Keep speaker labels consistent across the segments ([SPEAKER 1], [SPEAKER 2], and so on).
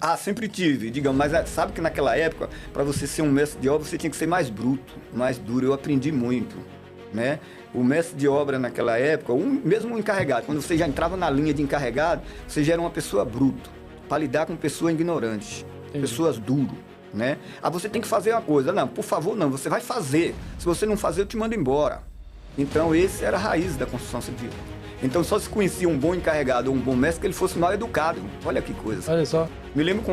[SPEAKER 1] Ah, sempre tive, digamos, mas sabe que naquela época, para você ser um mestre de obra, você tinha que ser mais bruto, mais duro. Eu aprendi muito, né? O mestre de obra naquela época, mesmo o encarregado, quando você já entrava na linha de encarregado, você já era uma pessoa bruta, para lidar com pessoas ignorantes, pessoas duras, né? Ah, você tem que fazer uma coisa. Não, por favor, não, você vai fazer. Se você não fazer, eu te mando embora. Então, esse era a raiz da construção civil. Então, só se conhecia um bom encarregado ou um bom mestre que ele fosse mal educado. Olha que coisa.
[SPEAKER 2] Olha só.
[SPEAKER 1] Me lembro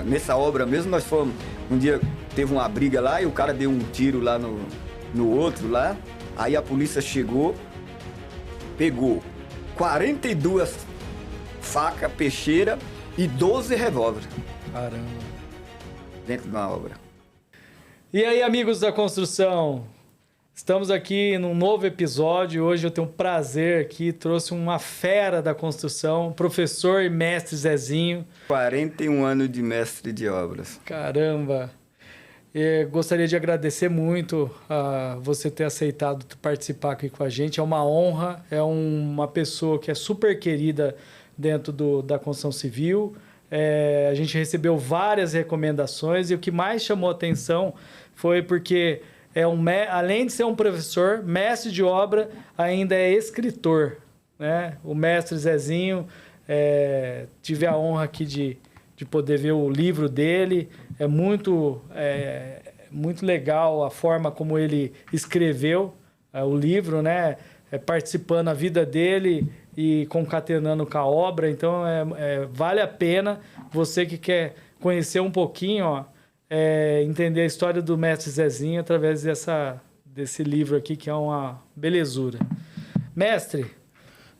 [SPEAKER 1] nessa obra mesmo, nós fomos... Um dia teve uma briga lá e o cara deu um tiro lá no outro lá. Aí a polícia chegou, pegou 42 facas, peixeira e 12 revólveres.
[SPEAKER 2] Caramba.
[SPEAKER 1] Dentro de uma obra.
[SPEAKER 2] E aí, amigos da construção? Estamos aqui num novo episódio. Hoje eu tenho um prazer aqui, trouxe uma fera da construção, professor e mestre Zezinho.
[SPEAKER 1] 41 anos de mestre de obras.
[SPEAKER 2] Caramba! Gostaria de agradecer muito a você ter aceitado participar aqui com a gente. É uma honra, é uma pessoa que é super querida dentro da construção civil. A gente recebeu várias recomendações e o que mais chamou a atenção foi porque... além de ser um professor, mestre de obra, ainda é escritor, né? O mestre Zezinho, tive a honra aqui de poder ver o livro dele. É muito legal a forma como ele escreveu o livro, né? Participando a vida dele e concatenando com a obra. Então, vale a pena você que quer conhecer um pouquinho, ó, entender a história do mestre Zezinho através desse livro aqui, que é uma belezura. Mestre,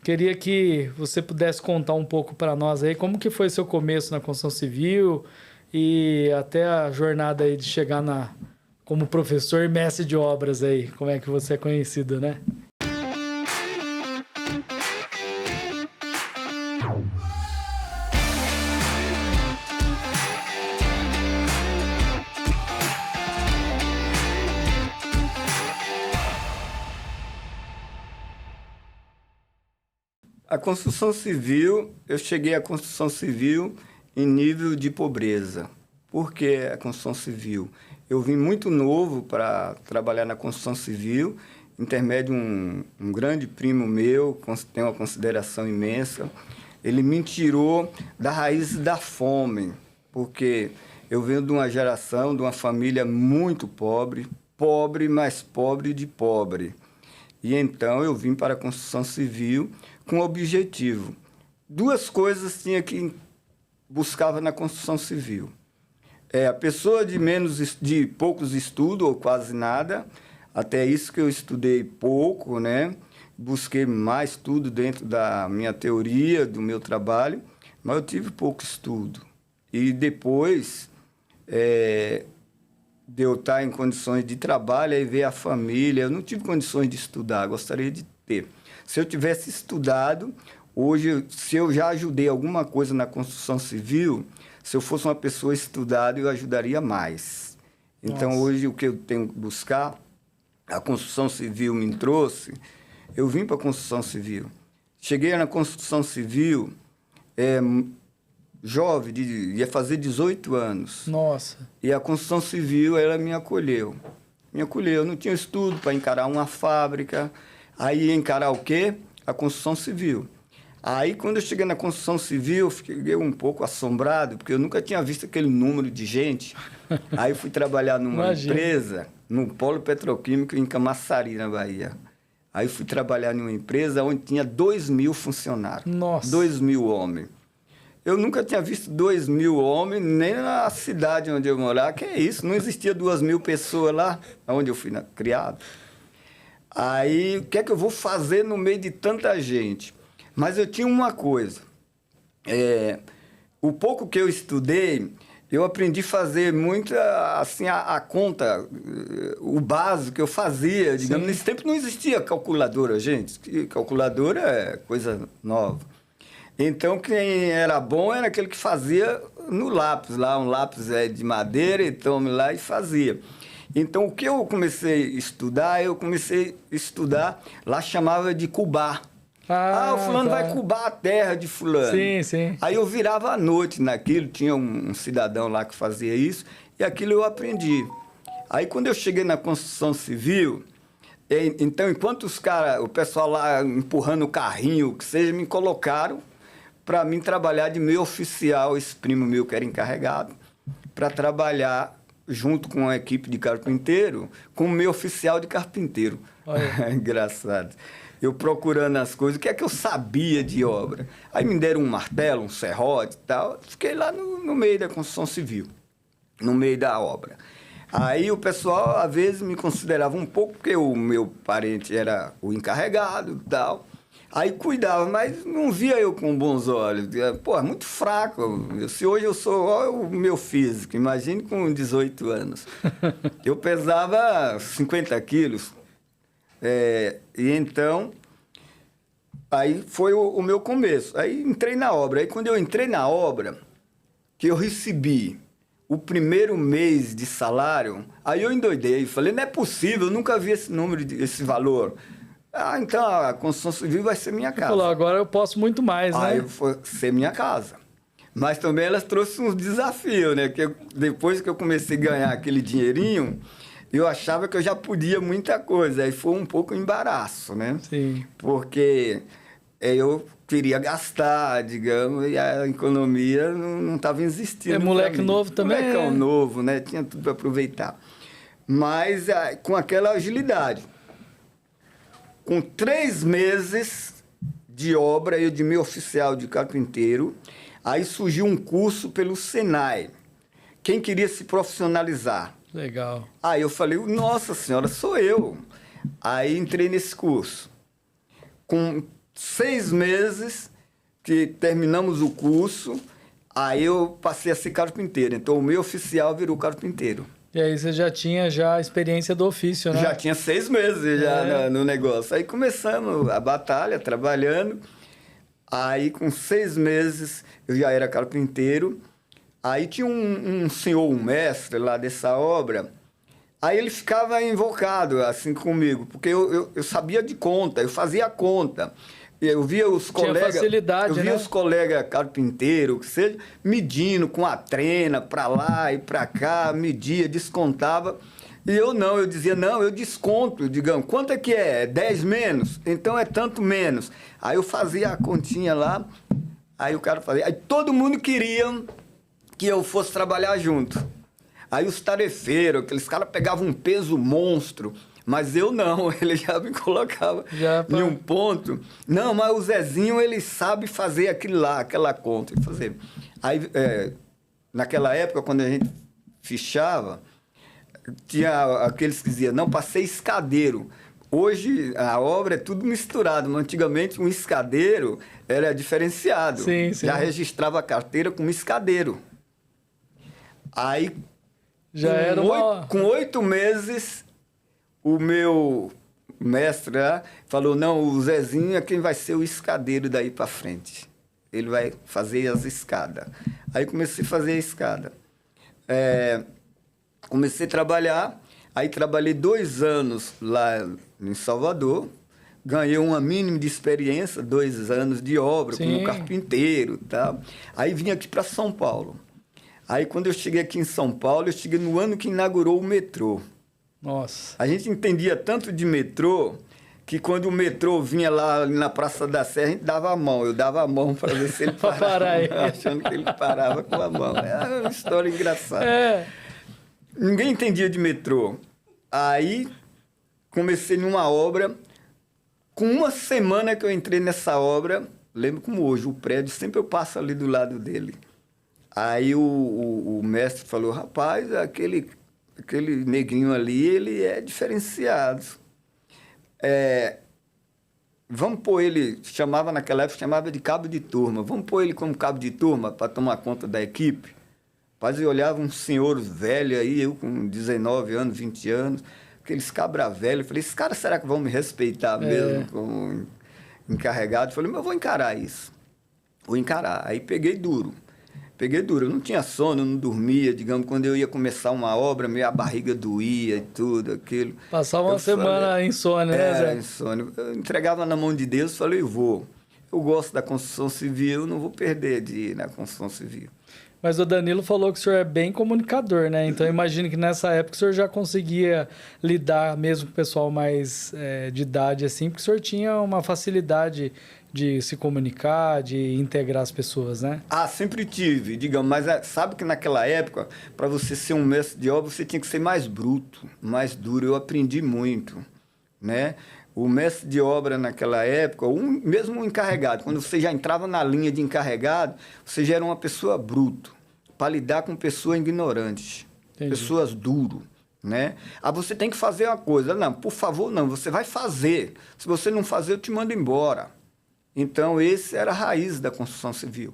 [SPEAKER 2] queria que você pudesse contar um pouco para nós aí como que foi seu começo na construção civil e até a jornada aí de chegar como professor e mestre de obras aí, como é que você é conhecido, né?
[SPEAKER 1] A construção civil, eu cheguei à construção civil em nível de pobreza. Por que a construção civil? Eu vim muito novo para trabalhar na construção civil, intermédio de um grande primo meu, tem uma consideração imensa. Ele me tirou da raiz da fome, porque eu venho de uma geração, de uma família muito pobre, mas pobre de pobre. E então eu vim para a construção civil com objetivo. Duas coisas buscava na construção civil. A pessoa de poucos estudos, ou quase nada, até isso que eu estudei pouco, né? Busquei mais estudo dentro da minha teoria, do meu trabalho, mas eu tive pouco estudo. E depois de eu estar em condições de trabalho, aí ver a família, eu não tive condições de estudar, gostaria de ter. Se eu tivesse estudado, hoje, se eu já ajudei alguma coisa na construção civil, se eu fosse uma pessoa estudada, eu ajudaria mais. Então,
[SPEAKER 2] Nossa.
[SPEAKER 1] Hoje, o que eu tenho que buscar, a construção civil me trouxe, eu vim para a construção civil. Cheguei na construção civil, jovem, ia fazer 18 anos.
[SPEAKER 2] Nossa.
[SPEAKER 1] E a construção civil, ela me acolheu. Eu não tinha estudo para encarar uma fábrica. Aí ia encarar o quê? A construção civil. Aí, quando eu cheguei na construção civil, eu fiquei um pouco assombrado, porque eu nunca tinha visto aquele número de gente. Aí eu fui trabalhar numa empresa, no Polo Petroquímico, em Camaçari, na Bahia. Aí eu fui trabalhar numa empresa onde tinha 2.000 funcionários.
[SPEAKER 2] Nossa.
[SPEAKER 1] 2.000 homens. Eu nunca tinha visto 2.000 homens, nem na cidade onde eu morava. Que é isso? Não existia 2.000 pessoas lá, onde eu fui criado. Aí, o que é que eu vou fazer no meio de tanta gente? Mas eu tinha uma coisa. O pouco que eu estudei, eu aprendi a fazer muito assim, a conta, o básico que eu fazia. Digamos, nesse tempo não existia calculadora, gente. Calculadora é coisa nova. Então, quem era bom era aquele que fazia no lápis, lá um lápis de madeira, então lá e fazia. Então, o que eu comecei a estudar, lá chamava de cubar. O fulano vai cubar a terra de fulano.
[SPEAKER 2] Sim, sim.
[SPEAKER 1] Aí eu virava à noite naquilo, tinha um cidadão lá que fazia isso, e aquilo eu aprendi. Aí quando eu cheguei na construção civil, então enquanto o pessoal lá empurrando o carrinho, que seja, me colocaram para mim trabalhar de meio oficial, esse primo meu que era encarregado, para trabalhar junto com a equipe de carpinteiro, como meio oficial de carpinteiro. Engraçado. Eu procurando as coisas, o que é que eu sabia de obra? Aí me deram um martelo, um serrote e tal, fiquei lá no meio da construção civil, no meio da obra. Aí o pessoal, às vezes, me considerava um pouco, porque o meu parente era o encarregado e tal. Aí cuidava, mas não via eu com bons olhos. Pô, é muito fraco. Se hoje eu sou o meu físico, imagine com 18 anos. Eu pesava 50 quilos. E então, aí foi o meu começo. Aí entrei na obra. Aí quando eu entrei na obra, que eu recebi o primeiro mês de salário, aí eu endoidei. Falei, não é possível, eu nunca vi esse número, esse valor. Então a construção civil vai ser minha casa.
[SPEAKER 2] Falou, agora eu posso muito mais, né?
[SPEAKER 1] Aí foi ser minha casa. Mas também elas trouxeram uns desafios, né? Que depois que eu comecei a ganhar aquele dinheirinho, eu achava que eu já podia muita coisa. Aí foi um pouco embaraço, né?
[SPEAKER 2] Sim.
[SPEAKER 1] Porque eu queria gastar, digamos, e a economia não estava existindo.
[SPEAKER 2] É moleque novo também.
[SPEAKER 1] Molecão novo, né? Tinha tudo para aproveitar. Mas com aquela agilidade. Com 3 meses de obra, eu de meio oficial de carpinteiro, aí surgiu um curso pelo Senai. Quem queria se profissionalizar?
[SPEAKER 2] Legal.
[SPEAKER 1] Aí eu falei, nossa senhora, sou eu. Aí entrei nesse curso. Com 6 meses que terminamos o curso, aí eu passei a ser carpinteiro. Então, o meu oficial virou carpinteiro.
[SPEAKER 2] E aí você já tinha a experiência do ofício, né?
[SPEAKER 1] Já tinha 6 meses já no negócio. Aí começamos a batalha, trabalhando. Aí, com 6 meses, eu já era carpinteiro. Aí tinha um senhor, um mestre lá dessa obra. Aí ele ficava invocado assim comigo, porque eu sabia de conta, eu fazia a conta. Eu via os colegas,
[SPEAKER 2] facilidade,
[SPEAKER 1] eu via os colegas carpinteiros, que seja, medindo com a trena para lá e para cá, media, descontava. E eu não, eu dizia, não, eu desconto, digamos, quanto é que é? 10 menos? Então é tanto menos. Aí eu fazia a continha lá, aí o cara fazia. Aí todo mundo queria que eu fosse trabalhar junto. Aí os tarefeiros, aqueles caras pegavam um peso monstro. Mas eu não, ele já me colocava em um ponto. Não, mas o Zezinho, ele sabe fazer aquilo lá, aquela conta. Fazer. Aí, naquela época, quando a gente fichava, tinha aqueles que diziam, não, passei escadeiro. Hoje, a obra é tudo misturado, mas antigamente um escadeiro era diferenciado.
[SPEAKER 2] Sim, sim.
[SPEAKER 1] Já registrava a carteira como escadeiro. Aí,
[SPEAKER 2] já era
[SPEAKER 1] com 8 meses... O meu mestre lá falou, não, o Zezinho é quem vai ser o escadeiro daí para frente. Ele vai fazer as escadas. Aí comecei a fazer a escada. Comecei a trabalhar, aí trabalhei 2 anos lá em Salvador, ganhei uma mínima de experiência, 2 anos de obra,
[SPEAKER 2] Sim.
[SPEAKER 1] como carpinteiro e tal. Aí vim aqui para São Paulo. Aí quando eu cheguei aqui em São Paulo, eu cheguei no ano que inaugurou o metrô.
[SPEAKER 2] Nossa.
[SPEAKER 1] A gente entendia tanto de metrô que quando o metrô vinha lá na Praça da Sé, a gente dava a mão. Eu dava a mão para ver se ele parava, achando que ele parava com a mão. É uma história engraçada. Ninguém entendia de metrô. Aí comecei numa obra. Com 1 semana que eu entrei nessa obra, lembro como hoje, o prédio, sempre eu passo ali do lado dele. Aí o mestre falou, rapaz, aquele negrinho ali, ele é diferenciado. Vamos pôr ele, naquela época, chamava de cabo de turma. Vamos pôr ele como cabo de turma para tomar conta da equipe. Mas eu olhava um senhor velho aí, eu com 19 anos, 20 anos, aqueles cabra velhos. Falei, esses caras será que vão me respeitar mesmo como encarregado? Falei, mas eu vou encarar isso. Vou encarar. Aí peguei duro. Peguei duro, eu não tinha sono, eu não dormia, digamos, quando eu ia começar uma obra, minha barriga doía e tudo, aquilo.
[SPEAKER 2] Passava uma semana insônia, né, Zé?
[SPEAKER 1] Insônia. Eu entregava na mão de Deus, falei, vou. Eu gosto da construção civil, não vou perder de ir na construção civil.
[SPEAKER 2] Mas o Danilo falou que o senhor é bem comunicador, né? Então, eu imagino que nessa época o senhor já conseguia lidar mesmo com o pessoal mais de idade, assim, porque o senhor tinha uma facilidade de se comunicar, de integrar as pessoas, né?
[SPEAKER 1] Ah, sempre tive, digamos, mas sabe que naquela época, para você ser um mestre de obra, você tinha que ser mais bruto, mais duro. Eu aprendi muito, né? O mestre de obra naquela época, mesmo o encarregado, quando você já entrava na linha de encarregado, você já era uma pessoa bruto, para lidar com pessoas ignorantes, pessoas duro, né? Ah, você tem que fazer uma coisa. Não, por favor, não, você vai fazer. Se você não fazer, eu te mando embora. Então, esse era a raiz da construção civil.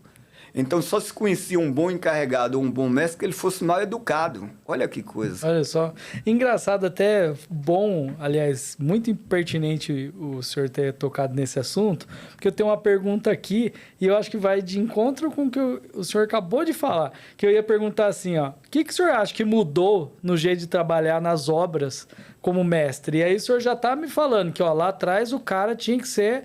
[SPEAKER 1] Então, só se conhecia um bom encarregado ou um bom mestre que ele fosse mal educado. Olha que coisa.
[SPEAKER 2] Olha só. Engraçado, até bom, aliás, muito impertinente o senhor ter tocado nesse assunto, porque eu tenho uma pergunta aqui e eu acho que vai de encontro com o que o senhor acabou de falar. Que eu ia perguntar assim, ó, o que o senhor acha que mudou no jeito de trabalhar nas obras como mestre? E aí o senhor já está me falando que, ó, lá atrás o cara tinha que ser...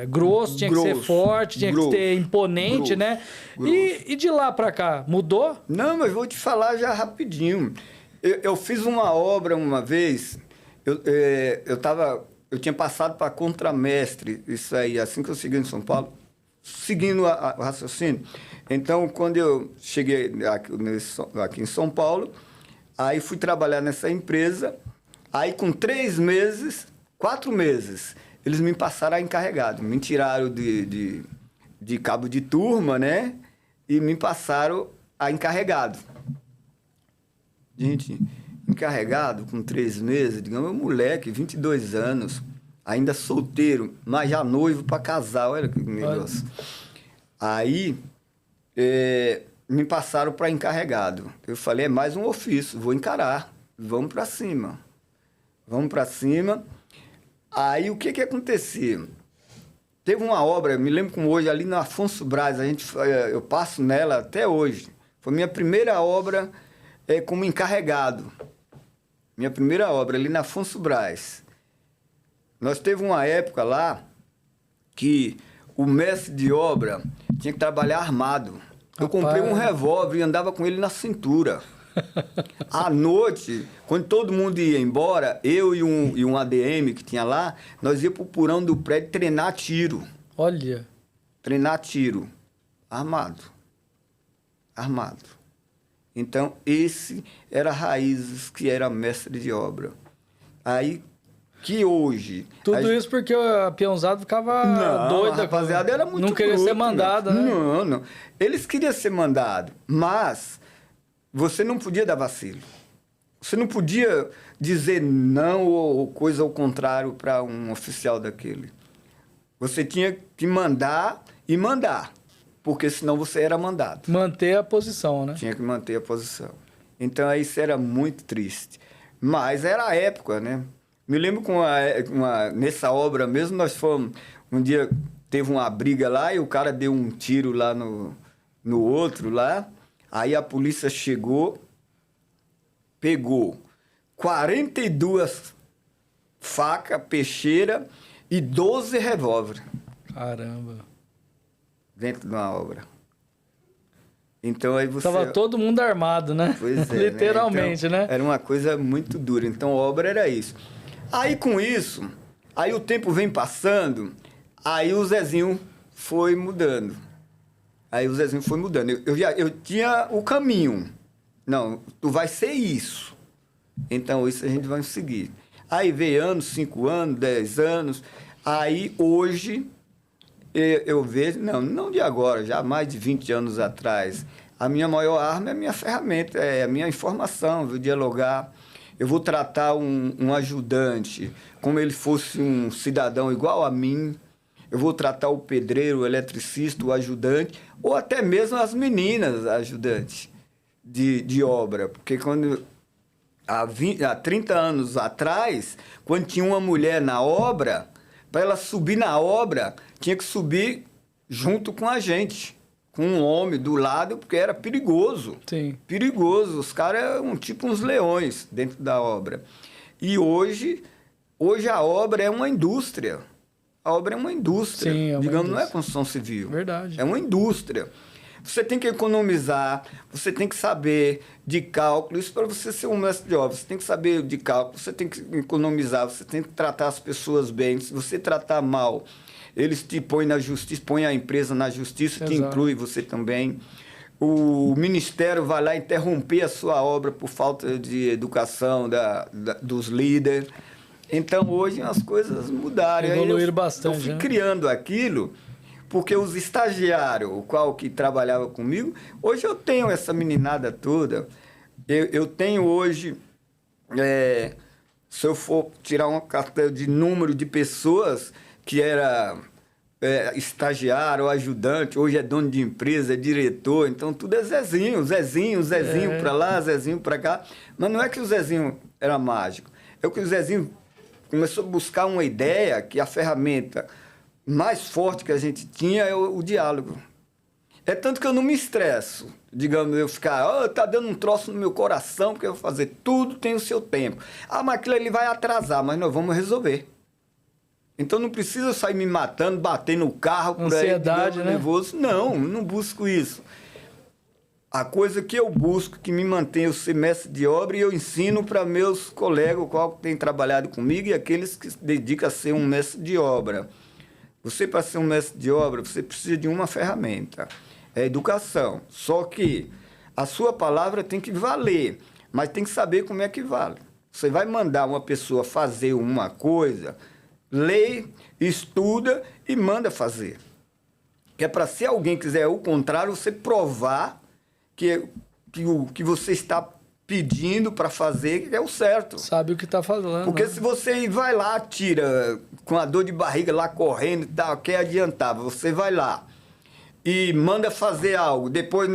[SPEAKER 2] grosso, tinha que ser forte, tinha que ser imponente, né? E de lá para cá, mudou?
[SPEAKER 1] Não, mas vou te falar já rapidinho. Eu fiz uma obra uma vez, eu tinha passado para contramestre, isso aí, assim que eu cheguei em São Paulo, seguindo o raciocínio. Então, quando eu cheguei aqui em São Paulo, aí fui trabalhar nessa empresa, aí com 4 meses, eles me passaram a encarregado. Me tiraram de cabo de turma, né? E me passaram a encarregado. Gente, encarregado com 3 meses, digamos, moleque, 22 anos, ainda solteiro, mas já noivo para casar. Olha que negócio. Aí, me passaram para encarregado. Eu falei, é mais um ofício, vou encarar. Vamos para cima. Vamos para cima. Aí, o que acontecia? Teve uma obra, me lembro como hoje, ali na Afonso Braz, eu passo nela até hoje. Foi minha primeira obra como encarregado. Minha primeira obra, ali na Afonso Braz. Nós teve uma época lá que o mestre de obra tinha que trabalhar armado. Eu comprei um revólver e andava com ele na cintura. À noite, quando todo mundo ia embora, eu e um ADM que tinha lá, nós íamos pro porão do prédio treinar tiro.
[SPEAKER 2] Olha.
[SPEAKER 1] Treinar tiro. Armado. Armado. Então, esse era Raízes, que era mestre de obra. Aí, que hoje...
[SPEAKER 2] Tudo isso porque a peãozada ficava doida.
[SPEAKER 1] A rapaziada era muito
[SPEAKER 2] não queria
[SPEAKER 1] bruto,
[SPEAKER 2] ser mandada, né?
[SPEAKER 1] Não. Eles queriam ser mandados, mas... Você não podia dar vacilo. Você não podia dizer não ou coisa ao contrário para um oficial daquele. Você tinha que mandar e mandar, porque senão você era mandado.
[SPEAKER 2] Manter a posição, né?
[SPEAKER 1] Tinha que manter a posição. Então, isso era muito triste. Mas era a época, né? Me lembro nessa obra mesmo, nós fomos... Um dia teve uma briga lá e o cara deu um tiro lá no outro lá. Aí a polícia chegou, pegou 42 facas, peixeira e 12 revólveres.
[SPEAKER 2] Caramba.
[SPEAKER 1] Dentro de uma obra. Então aí você...
[SPEAKER 2] Tava todo mundo armado, né?
[SPEAKER 1] Pois é.
[SPEAKER 2] Literalmente,
[SPEAKER 1] né? Então,
[SPEAKER 2] né?
[SPEAKER 1] era uma coisa muito dura. Então a obra era isso. Aí com isso, aí o tempo vem passando, aí o Zezinho foi mudando. Eu tinha o caminho. Não, tu vai ser isso. Então, isso a gente vai seguir. Aí veio anos, 5 anos, 10 anos. Aí, hoje, eu vejo... Não de agora, já há mais de 20 anos atrás. A minha maior arma é a minha ferramenta, é a minha informação, eu vou dialogar. Eu vou tratar um ajudante como ele fosse um cidadão igual a mim. Eu vou tratar o pedreiro, o eletricista, o ajudante, ou até mesmo as meninas ajudantes de obra. Porque há 30 anos atrás, quando tinha uma mulher na obra, para ela subir na obra, tinha que subir junto com a gente, com um homem do lado, porque era perigoso.
[SPEAKER 2] Sim.
[SPEAKER 1] Perigoso. Os caras eram tipo uns leões dentro da obra. E hoje a obra é uma indústria. A obra é uma indústria.
[SPEAKER 2] Sim, é uma
[SPEAKER 1] Digamos,
[SPEAKER 2] indústria.
[SPEAKER 1] não é construção civil.
[SPEAKER 2] Verdade.
[SPEAKER 1] É uma indústria. Você tem que economizar, você tem que saber de cálculo. Isso para você ser um mestre de obra. Você tem que saber de cálculo, você tem que economizar, você tem que tratar as pessoas bem. Se você tratar mal, eles te põem na justiça, põem a empresa na justiça, te
[SPEAKER 2] Exato.
[SPEAKER 1] inclui você também. O ministério vai lá interromper a sua obra por falta de educação dos líderes. Então, hoje as coisas mudaram.
[SPEAKER 2] Evoluíram
[SPEAKER 1] Eu
[SPEAKER 2] bastante,
[SPEAKER 1] fui
[SPEAKER 2] né?
[SPEAKER 1] criando aquilo, porque os estagiários, o qual que trabalhava comigo, hoje eu tenho essa meninada toda. Eu tenho hoje, se eu for tirar uma carteira de número de pessoas que era estagiário ou ajudante, hoje é dono de empresa, é diretor, então tudo é Zezinho para lá, Zezinho para cá. Mas não é que o Zezinho era mágico, é que o Zezinho começou a buscar uma ideia que a ferramenta mais forte que a gente tinha é o diálogo. É tanto que eu não me estresso, digamos, eu ficar, tá dando um troço no meu coração, porque eu vou fazer tudo, tem o seu tempo. Mas aquilo ele vai atrasar, mas nós vamos resolver. Então não precisa sair me matando, bater no carro, por
[SPEAKER 2] Ansiedade,
[SPEAKER 1] aí,
[SPEAKER 2] né?
[SPEAKER 1] nervoso. Não busco isso. A coisa que eu busco, que me mantém eu ser mestre de obra, e eu ensino para meus colegas, o qual têm trabalhado comigo, e aqueles que se dedicam a ser um mestre de obra. Você, para ser um mestre de obra, você precisa de uma ferramenta. É a educação. Só que a sua palavra tem que valer, mas tem que saber como é que vale. Você vai mandar uma pessoa fazer uma coisa, lê, estuda e manda fazer. Que é para, se alguém quiser o contrário, você provar que o que você está pedindo para fazer é o certo.
[SPEAKER 2] Sabe o que está falando.
[SPEAKER 1] Porque
[SPEAKER 2] né?
[SPEAKER 1] se você vai lá, tira com a dor de barriga lá correndo e tal, quer adiantar, você vai lá e manda fazer algo, depois,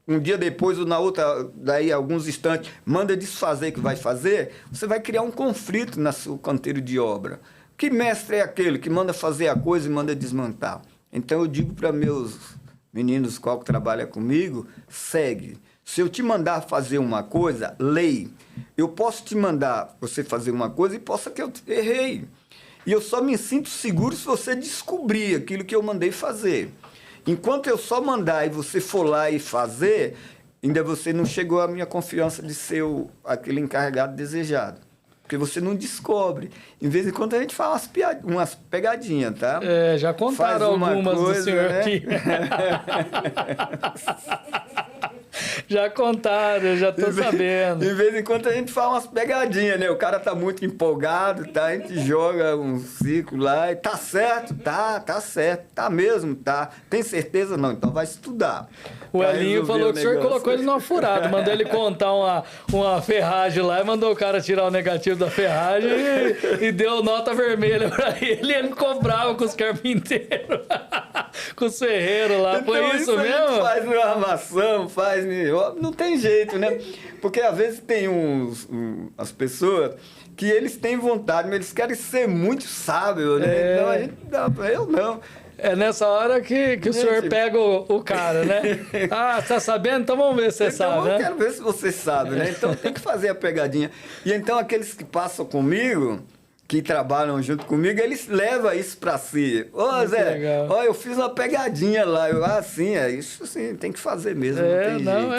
[SPEAKER 1] um dia depois ou na outra, daí alguns instantes, manda desfazer que vai fazer, você vai criar um conflito no seu canteiro de obra. Que mestre é aquele que manda fazer a coisa e manda desmontar? Então eu digo para meus meninos qual que trabalha comigo, segue. Se eu te mandar fazer uma coisa, lei. Eu posso te mandar você fazer uma coisa e possa que eu errei. E eu só me sinto seguro se você descobrir aquilo que eu mandei fazer. Enquanto eu só mandar e você for lá e fazer, ainda você não chegou à minha confiança de ser aquele encarregado desejado. Porque você não descobre. Em vez em quando a gente faz umas pegadinhas, tá?
[SPEAKER 2] Já contaram algumas do senhor, né? Aqui. Já contaram, eu já tô sabendo.
[SPEAKER 1] De vez em quando a gente faz umas pegadinhas, né? O cara tá muito empolgado, tá? A gente joga um ciclo lá e tá certo? Tá certo. Tá mesmo? Tá. Tem certeza? Não, então vai estudar.
[SPEAKER 2] O Elinho falou que o senhor colocou ele numa furada, mandou ele contar uma ferragem lá e mandou o cara tirar o negativo da ferragem e deu nota vermelha pra ele, e ele ficou bravo com os carpinteiros, com os ferreiros lá.
[SPEAKER 1] Então,
[SPEAKER 2] foi isso mesmo?
[SPEAKER 1] A gente faz uma armação, não tem jeito, né? Porque às vezes tem as pessoas que eles têm vontade, mas eles querem ser muito sábios, né? Então a gente eu não.
[SPEAKER 2] É nessa hora que o senhor pega o cara, né? Tá sabendo? Então vamos ver se você sabe, né?
[SPEAKER 1] Eu quero ver se você sabe, né? Então tem que fazer a pegadinha. E então aqueles que passam comigo, que trabalham junto comigo, eles levam isso pra si. Zé, eu fiz uma pegadinha lá. Sim, isso sim, tem que fazer mesmo.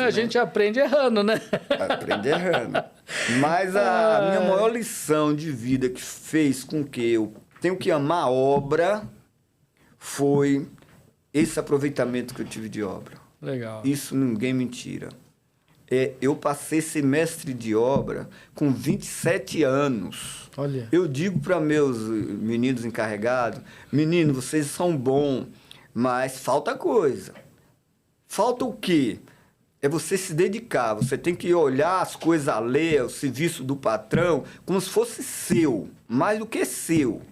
[SPEAKER 2] A gente aprende errando, né?
[SPEAKER 1] Aprende errando. Mas a minha maior lição de vida que fez com que eu tenho que amar a obra foi esse aproveitamento que eu tive de obra.
[SPEAKER 2] Legal.
[SPEAKER 1] Isso ninguém me tira. Eu passei semestre de obra com 27 anos.
[SPEAKER 2] Olha.
[SPEAKER 1] Eu digo para meus meninos encarregados, meninos, vocês são bons, mas falta coisa. Falta o quê? É você se dedicar, você tem que olhar as coisas alheias, o serviço do patrão, como se fosse seu, mais do que seu.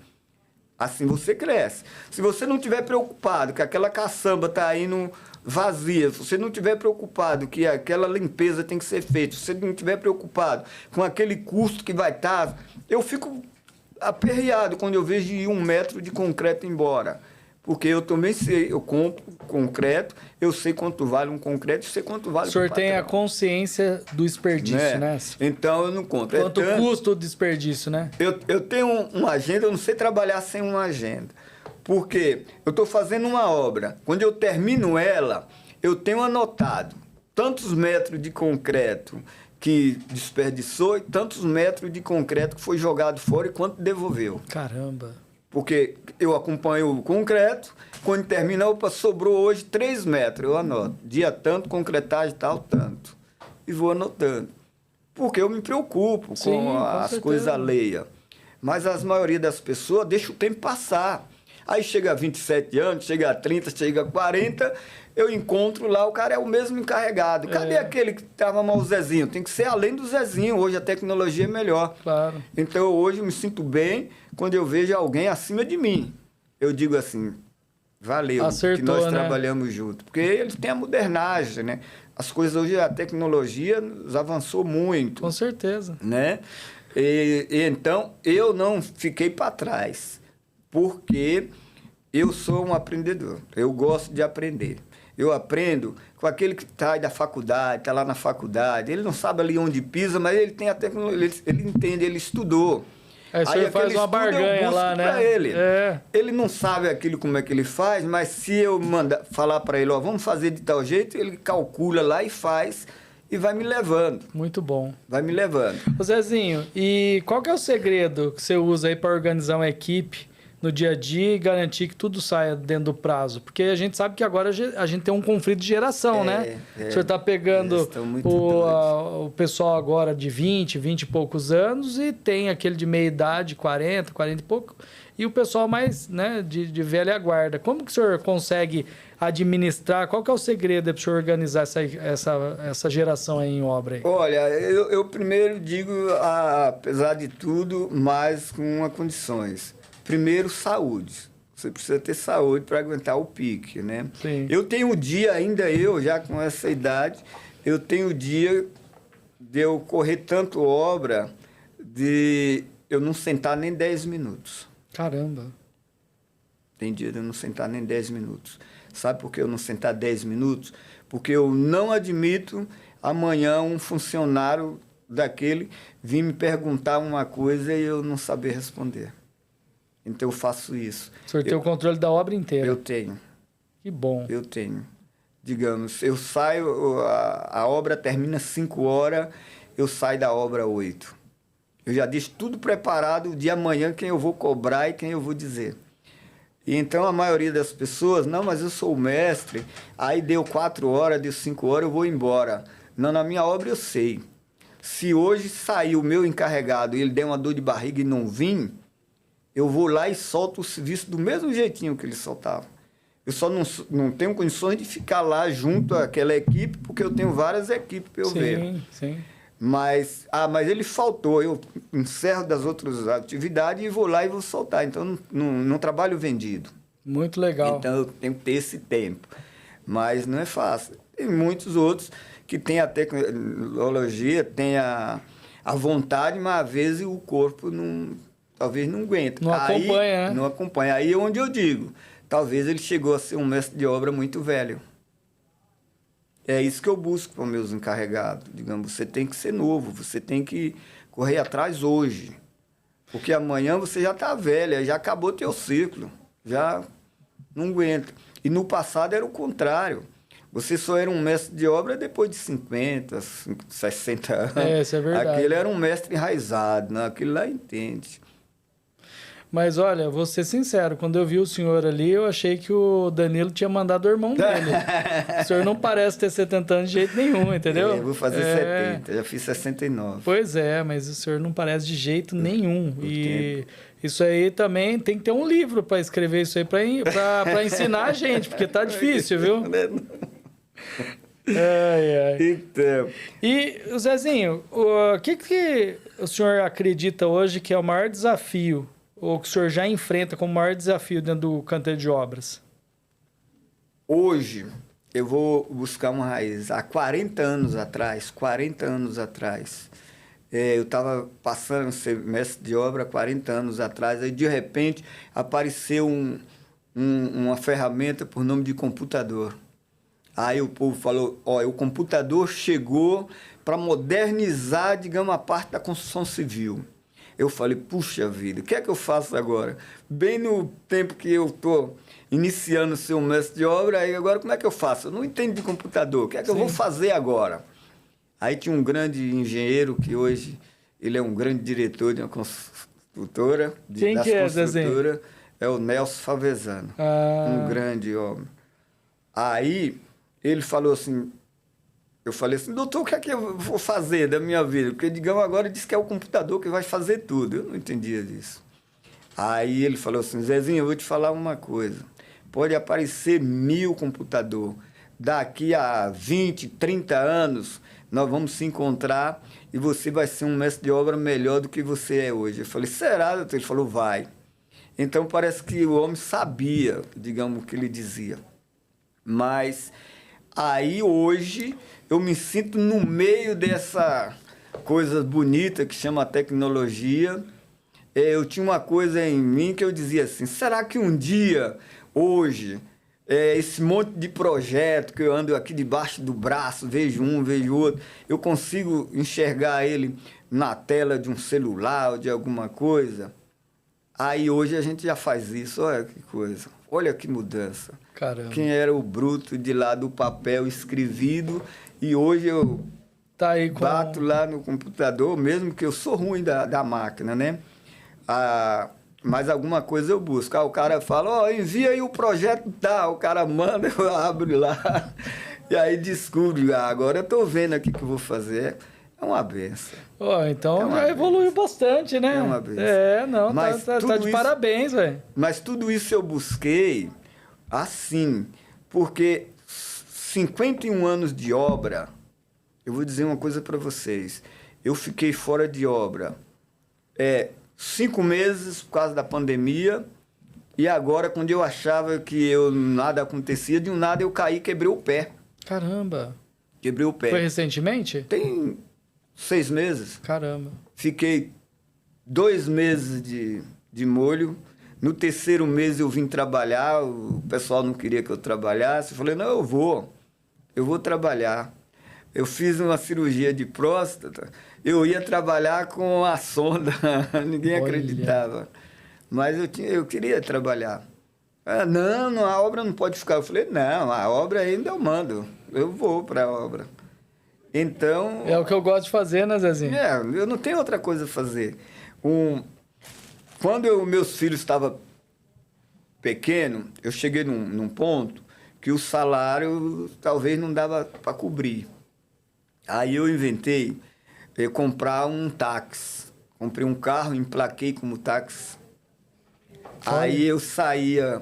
[SPEAKER 1] Assim você cresce. Se você não estiver preocupado que aquela caçamba está indo vazia, se você não estiver preocupado que aquela limpeza tem que ser feita, se você não estiver preocupado com aquele custo que vai estar... Eu fico aperreado quando eu vejo ir 1 metro de concreto embora. Porque eu também sei, eu compro concreto, eu sei quanto vale um concreto, eu sei quanto vale
[SPEAKER 2] O senhor tem a consciência do desperdício, né?
[SPEAKER 1] Então eu não compro.
[SPEAKER 2] Quanto custa o desperdício, né?
[SPEAKER 1] Eu tenho uma agenda, eu não sei trabalhar sem uma agenda. Porque eu estou fazendo uma obra. Quando eu termino ela, eu tenho anotado tantos metros de concreto que desperdiçou e tantos metros de concreto que foi jogado fora e quanto devolveu.
[SPEAKER 2] Caramba!
[SPEAKER 1] Porque eu acompanho o concreto, quando termina, opa, sobrou hoje 3 metros, eu anoto. Dia tanto, concretagem tal, tanto. E vou anotando. Porque eu me preocupo com as coisas alheias. Mas a maioria das pessoas deixa o tempo passar. Aí chega a 27 anos, chega a 30, chega a 40, eu encontro lá, o cara é o mesmo encarregado. Cadê aquele que estava mal o Zezinho? Tem que ser além do Zezinho, hoje a tecnologia é melhor.
[SPEAKER 2] Claro.
[SPEAKER 1] Então hoje eu me sinto bem quando eu vejo alguém acima de mim. Eu digo assim, valeu,
[SPEAKER 2] acertou,
[SPEAKER 1] que nós
[SPEAKER 2] né?
[SPEAKER 1] trabalhamos junto. Porque eles têm a modernagem, né? As coisas hoje, a tecnologia nos avançou muito.
[SPEAKER 2] Com certeza.
[SPEAKER 1] Né? E então eu não fiquei para trás, porque eu sou um aprendedor, eu gosto de aprender. Eu aprendo com aquele que está da faculdade, está lá na faculdade, ele não sabe ali onde pisa, mas ele tem a tecnologia, ele entende, ele estudou.
[SPEAKER 2] Aí você faz uma barganha lá, né?
[SPEAKER 1] Ele. Ele não sabe aquilo como é que ele faz, mas se eu falar para ele, ó, vamos fazer de tal jeito, ele calcula lá e faz e vai me levando.
[SPEAKER 2] Muito bom.
[SPEAKER 1] Vai me levando.
[SPEAKER 2] Ô Zezinho, e qual que é o segredo que você usa aí para organizar uma equipe no dia a dia e garantir que tudo saia dentro do prazo? Porque a gente sabe que agora a gente tem um conflito de geração, né? O senhor está pegando o pessoal agora de 20 e poucos anos e tem aquele de meia idade, 40 e pouco, e o pessoal mais, né, de velha guarda. Como que o senhor consegue administrar? Qual que é o segredo para o senhor organizar essa geração aí em obra aí?
[SPEAKER 1] Olha, eu primeiro digo, apesar de tudo, mas com uma condições. Primeiro, saúde. Você precisa ter saúde para aguentar o pique, né?
[SPEAKER 2] Sim.
[SPEAKER 1] Eu tenho o dia, ainda eu, já com essa idade, eu tenho o dia de eu correr tanto obra de eu não sentar nem 10 minutos.
[SPEAKER 2] Caramba!
[SPEAKER 1] Tem dia de eu não sentar nem 10 minutos. Sabe por que eu não sentar 10 minutos? Porque eu não admito amanhã um funcionário daquele vir me perguntar uma coisa e eu não saber responder. Então eu faço isso.
[SPEAKER 2] O senhor tem o controle da obra inteira?
[SPEAKER 1] Eu tenho.
[SPEAKER 2] Que bom.
[SPEAKER 1] Eu tenho. Digamos, eu saio, a obra termina 5 horas, eu saio da obra 8. Eu já deixo tudo preparado de amanhã, quem eu vou cobrar e quem eu vou dizer. E então a maioria das pessoas, não, mas eu sou o mestre, aí deu 4 horas, deu 5 horas, eu vou embora. Não, na minha obra eu sei. Se hoje sair o meu encarregado e ele der uma dor de barriga e não vir, eu vou lá e solto o serviço do mesmo jeitinho que ele soltava. Eu só não tenho condições de ficar lá junto àquela equipe, porque eu tenho várias equipes para eu ver.
[SPEAKER 2] Sim, sim.
[SPEAKER 1] Mas ele faltou, eu encerro das outras atividades e vou lá e vou soltar. Então, não trabalho vendido.
[SPEAKER 2] Muito legal.
[SPEAKER 1] Então, eu tenho que ter esse tempo. Mas não é fácil. Tem muitos outros que têm a tecnologia, têm a vontade, mas às vezes o corpo talvez não aguenta.
[SPEAKER 2] Não acompanha, né?
[SPEAKER 1] Não acompanha. Aí é onde eu digo, talvez ele chegou a ser um mestre de obra muito velho. É isso que eu busco para os meus encarregados. Digamos, você tem que ser novo, você tem que correr atrás hoje. Porque amanhã você já está velha, já acabou teu ciclo, já não aguenta. E no passado era o contrário. Você só era um mestre de obra depois de 50, 60 anos.
[SPEAKER 2] Isso é verdade.
[SPEAKER 1] Aquele era um mestre enraizado, né? Aquele lá entende.
[SPEAKER 2] Mas olha, vou ser sincero, quando eu vi o senhor ali, eu achei que o Danilo tinha mandado o irmão dele. O senhor não parece ter 70 anos de jeito nenhum, entendeu?
[SPEAKER 1] Eu vou fazer 70, já fiz 69.
[SPEAKER 2] Pois é, mas o senhor não parece de jeito nenhum. E isso aí também tem que ter um livro para escrever isso aí, para ensinar a gente, porque tá difícil, viu?
[SPEAKER 1] Então.
[SPEAKER 2] E, Zezinho, o que o senhor acredita hoje que é o maior desafio, ou que o senhor já enfrenta como maior desafio dentro do canteiro de obras?
[SPEAKER 1] Hoje, eu vou buscar uma raiz. Há 40 anos atrás, eu estava passando ser mestre de obra há 40 anos atrás, aí de repente apareceu uma ferramenta por nome de computador. Aí o povo falou, o computador chegou para modernizar, digamos, a parte da construção civil. Eu falei, puxa vida, o que é que eu faço agora? Bem no tempo que eu estou iniciando ser um mestre de obra, aí agora como é que eu faço? Eu não entendo de computador, o que é que eu vou fazer agora? Aí tinha um grande engenheiro, que hoje ele é um grande diretor de uma construtora.
[SPEAKER 2] Quem que é, Zezinho?
[SPEAKER 1] É o Nelson Favesano, um grande homem. Aí ele falou assim, eu falei assim, doutor, o que é que eu vou fazer da minha vida? Porque, digamos, agora diz que é o computador que vai fazer tudo. Eu não entendia disso. Aí ele falou assim, Zezinho, eu vou te falar uma coisa. Pode aparecer 1000 computadores. Daqui a 20, 30 anos, nós vamos se encontrar e você vai ser um mestre de obra melhor do que você é hoje. Eu falei, será, doutor? Ele falou, vai. Então, parece que o homem sabia, digamos, o que ele dizia. Mas aí, hoje, eu me sinto no meio dessa coisa bonita que chama tecnologia. Eu tinha uma coisa em mim que eu dizia assim, será que um dia, hoje, esse monte de projeto que eu ando aqui debaixo do braço, vejo um, vejo outro, eu consigo enxergar ele na tela de um celular ou de alguma coisa? Aí hoje a gente já faz isso, olha que coisa, olha que mudança.
[SPEAKER 2] Caramba.
[SPEAKER 1] Quem era o bruto de lá do papel escrevido e hoje eu bato lá no computador, mesmo que eu sou ruim da máquina, né? Mas alguma coisa eu busco. O cara fala, envia aí o projeto tal, o cara manda, eu abro lá e aí descubro, agora eu estou vendo aqui o que eu vou fazer. É uma benção.
[SPEAKER 2] Então já evoluiu bastante, né?
[SPEAKER 1] É uma benção.
[SPEAKER 2] Não, mas tá de parabéns, velho.
[SPEAKER 1] Mas tudo isso eu busquei assim, porque 51 anos de obra, eu vou dizer uma coisa para vocês, eu fiquei fora de obra 5 meses por causa da pandemia, e agora, quando eu achava que nada acontecia, de um nada eu caí e quebrei o pé.
[SPEAKER 2] Caramba!
[SPEAKER 1] Quebrei o pé.
[SPEAKER 2] Foi recentemente?
[SPEAKER 1] Tem 6 meses.
[SPEAKER 2] Caramba! Fiquei
[SPEAKER 1] 2 meses de molho. No 3º mês eu vim trabalhar, o pessoal não queria que eu trabalhasse. Eu falei, não, eu vou trabalhar. Eu fiz uma cirurgia de próstata, eu ia trabalhar com a sonda, ninguém acreditava. Mas eu queria trabalhar. Não, a obra não pode ficar. Eu falei, não, a obra ainda eu mando, eu vou para a obra. Então...
[SPEAKER 2] É o que eu gosto de fazer, né, Zezinho?
[SPEAKER 1] Eu não tenho outra coisa a fazer. Quando meus filhos estavam pequenos, eu cheguei num ponto que o salário talvez não dava para cobrir. Aí eu inventei comprar um táxi. Comprei um carro, emplaquei como táxi. Aí eu saía